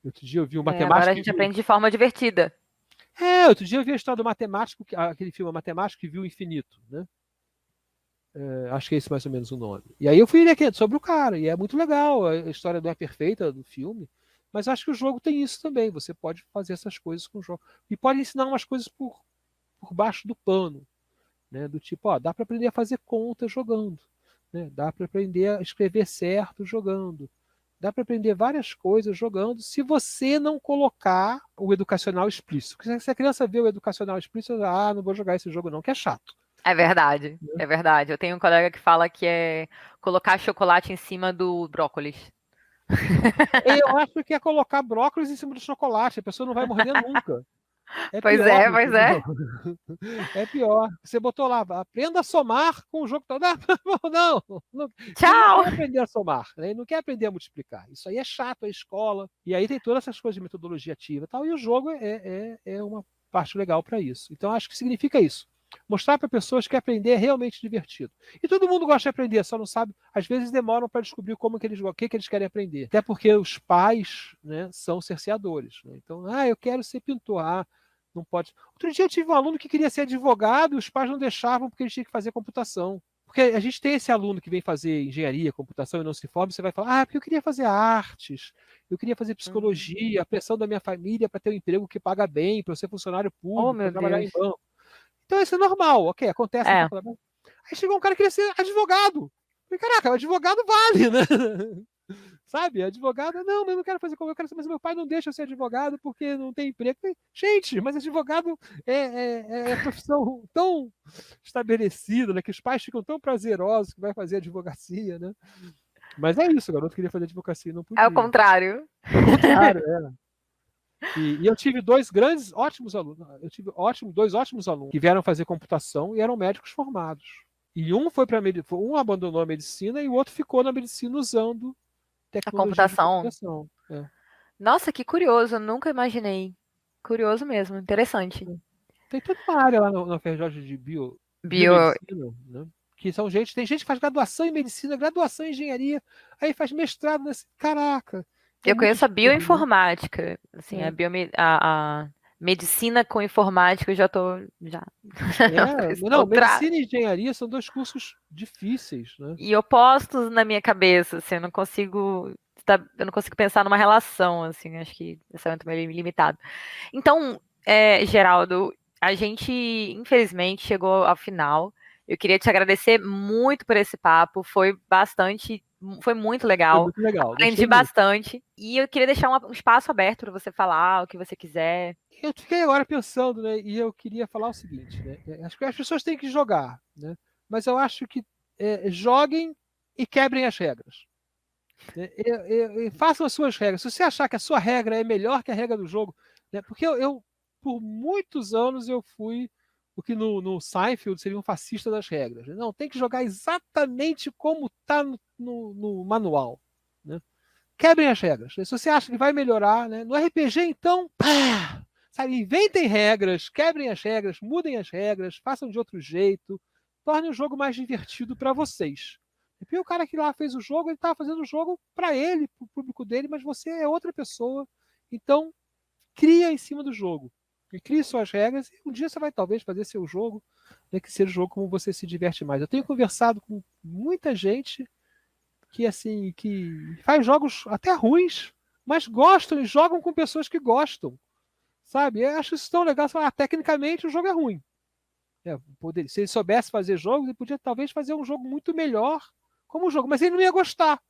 Outro dia eu vi um Agora matemático a que gente viu. aprende de forma divertida. Outro dia eu vi a história do matemático, aquele filme Matemático que viu o infinito, né? Acho que é esse mais ou menos o nome. E aí eu fui ler aqui sobre o cara, e é muito legal. A história não é perfeita do filme, mas acho que o jogo tem isso também. Você pode fazer essas coisas com o jogo. E pode ensinar umas coisas por baixo do pano, né? Do tipo, dá para aprender a fazer conta jogando, né? Dá para aprender a escrever certo jogando. Dá para aprender várias coisas jogando, se você não colocar o educacional explícito. Porque se a criança vê o educacional explícito, não vou jogar esse jogo não, que é chato. É verdade, é verdade. Eu tenho um colega que fala que é colocar chocolate em cima do brócolis. Eu acho que é colocar brócolis em cima do chocolate, a pessoa não vai morder nunca. É Pois pior, é, pois entendeu? é. É pior. Você botou lá, aprenda a somar com o jogo todo. Não. Ele não Tchau! quer aprender a somar, né? Ele não quer aprender a multiplicar. Isso aí é chato, é escola. E aí tem todas essas coisas de metodologia ativa e tal, e o jogo é uma parte legal para isso. Então acho que significa isso. Mostrar para pessoas que aprender é realmente divertido. E todo mundo gosta de aprender, só não sabe. Às vezes demoram para descobrir o que eles querem aprender. Até porque os pais, né, são cerceadores. Né? Então, eu quero ser pintor. Não pode. Outro dia eu tive um aluno que queria ser advogado e os pais não deixavam porque ele tinha que fazer computação. Porque a gente tem esse aluno que vem fazer engenharia, computação e não se forma, você vai falar, porque eu queria fazer artes, eu queria fazer Hum. psicologia, a pressão da minha família para ter um emprego que paga bem, para eu ser funcionário Oh, público, para meu trabalhar Deus. em banco. Então isso é normal, ok, acontece na É, faculdade. Aí chegou um cara que queria ser advogado. Eu falei, caraca, o advogado vale, né? Sabe? Advogado, não, mas eu não quero fazer como eu quero ser, mas meu pai não deixa eu ser advogado porque não tem emprego. Gente, mas advogado é profissão tão estabelecida, né? Que os pais ficam tão prazerosos que vai fazer advocacia, né? Mas é isso, o garoto queria fazer advocacia e não é o podia. contrário. Ao contrário, é. E eu tive dois grandes, ótimos alunos. Eu tive dois ótimos alunos que vieram fazer computação e eram médicos formados. E um foi para um abandonou a medicina e o outro ficou na medicina usando A tecnologia de computação. computação. Nossa, que curioso, eu nunca imaginei. Curioso mesmo, interessante. Tem toda uma área lá na FRJ de Bio, biomedicina, né? Que tem gente que faz graduação em medicina, graduação em engenharia, aí faz mestrado nesse. Caraca, é eu muita conheço a coisa, né? bioinformática, assim, É, a medicina com informática eu já tô, já, não, outra, medicina e engenharia são dois cursos difíceis, né? e opostos na minha cabeça, assim, eu não consigo pensar numa relação, assim, acho que esse é muito meio limitado. Então, Geraldo, a gente, infelizmente, chegou ao final. Eu queria te agradecer muito por esse papo. Foi muito Foi legal. muito legal, Aprendi gostei muito. bastante. E eu queria deixar um espaço aberto para você falar o que você quiser. Eu fiquei agora pensando, né? E eu queria falar o seguinte, né? Acho que as pessoas têm que jogar, né? Mas eu acho que joguem e quebrem as regras. Façam as suas regras. Se você achar que a sua regra é melhor que a regra do jogo, né? Porque eu por muitos anos eu fui o que no Seinfeld seria um fascista das regras. Não, tem que jogar exatamente como está no manual. Né? Quebrem as regras. Se você acha que vai melhorar, né? No RPG, então, pá, sabe, inventem regras, quebrem as regras, mudem as regras, façam de outro jeito, tornem o jogo mais divertido para vocês. E o cara que lá fez o jogo, ele estava fazendo o jogo para ele, para o público dele, mas você é outra pessoa. Então, cria em cima do jogo. E crie suas regras e um dia você vai talvez fazer seu jogo, né, que seja o jogo como você se diverte mais. Eu tenho conversado com muita gente que assim que faz jogos até ruins, mas gostam e jogam com pessoas que gostam, sabe? Eu acho isso tão legal. Você fala, tecnicamente o jogo é ruim. Se ele soubesse fazer jogos, ele podia talvez fazer um jogo muito melhor como jogo, mas ele não ia gostar,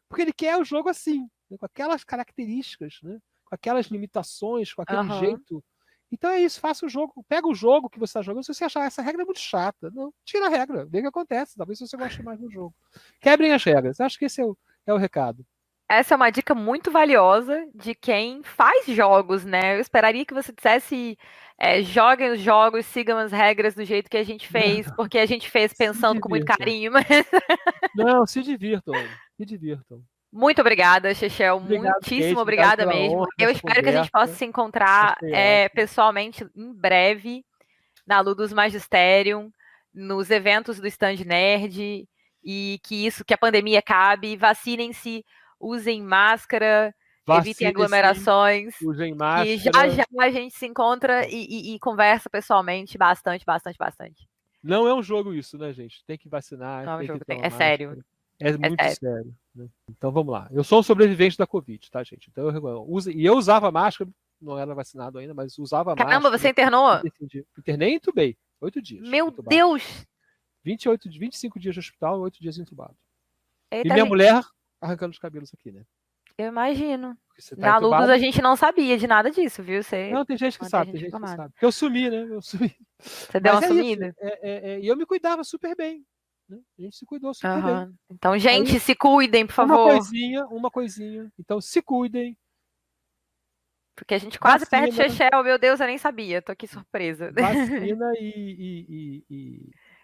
porque ele quer o jogo assim, né, com aquelas características, né, com aquelas limitações, com aquele jeito. Então é isso, faça o jogo, pega o jogo que você está jogando. Se você achar essa regra é muito chata, não, tira a regra, vê o que acontece. Talvez você goste mais do jogo. Quebrem as regras. Acho que esse é o recado. Essa é uma dica muito valiosa de quem faz jogos, né? Eu esperaria que você dissesse, joguem os jogos, sigam as regras do jeito que a gente fez, porque a gente fez pensando com muito carinho. Mas... Não, se divirtam, se divirtam. Muito obrigada, Chechel. Obrigado, Muitíssimo Kate, obrigada mesmo. Eu espero que a gente possa se encontrar pessoalmente em breve na Ludus Magisterium, nos eventos do Stand Nerd, e que a pandemia acabe. Vacinem-se, usem máscara, evitem aglomerações. Usem máscara. E já a gente se encontra e conversa pessoalmente bastante. Não é um jogo isso, né, gente? Tem que vacinar. Não é um tem jogo, que é sério. É muito sério. Né? Então vamos lá. Eu sou um sobrevivente da Covid, tá, gente? Então eu usava máscara, não era vacinado ainda, mas usava máscara. Caramba, você internou? Internei e entubei. 8 dias. Meu Deus! 25 dias de hospital e 8 dias entubado. Eita, e minha mulher arrancando os cabelos aqui, né? Eu imagino. Tá na Ludus a gente não sabia de nada disso, viu? Não, tem gente que sabe, Porque eu sumi, né? Você deu uma sumida? E eu me cuidava super bem. Né? A gente se cuidou super bem. Então, gente, se cuidem, por favor. Uma coisinha. Então, se cuidem. Porque a gente quase perde Chechel, meu Deus, eu nem sabia. Tô aqui surpresa. Vacina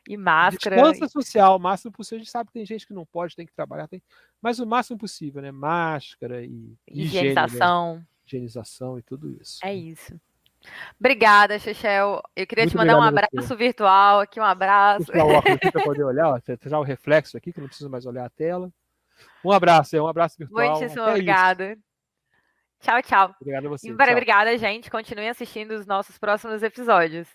e máscara. Distância social, o máximo possível. A gente sabe que tem gente que não pode, tem que trabalhar, mas o máximo possível, né? Máscara e higienização. Higiene, né? Higienização e tudo isso. É isso. Obrigada, Chechel. Eu queria te mandar um abraço virtual aqui, um abraço. Vou tirar o óculos aqui para poder olhar, tirar o reflexo aqui, que não preciso mais olhar a tela. Um abraço virtual. Muitíssimo obrigada. Tchau, tchau. Obrigado a você. Obrigada, gente. Continuem assistindo os nossos próximos episódios.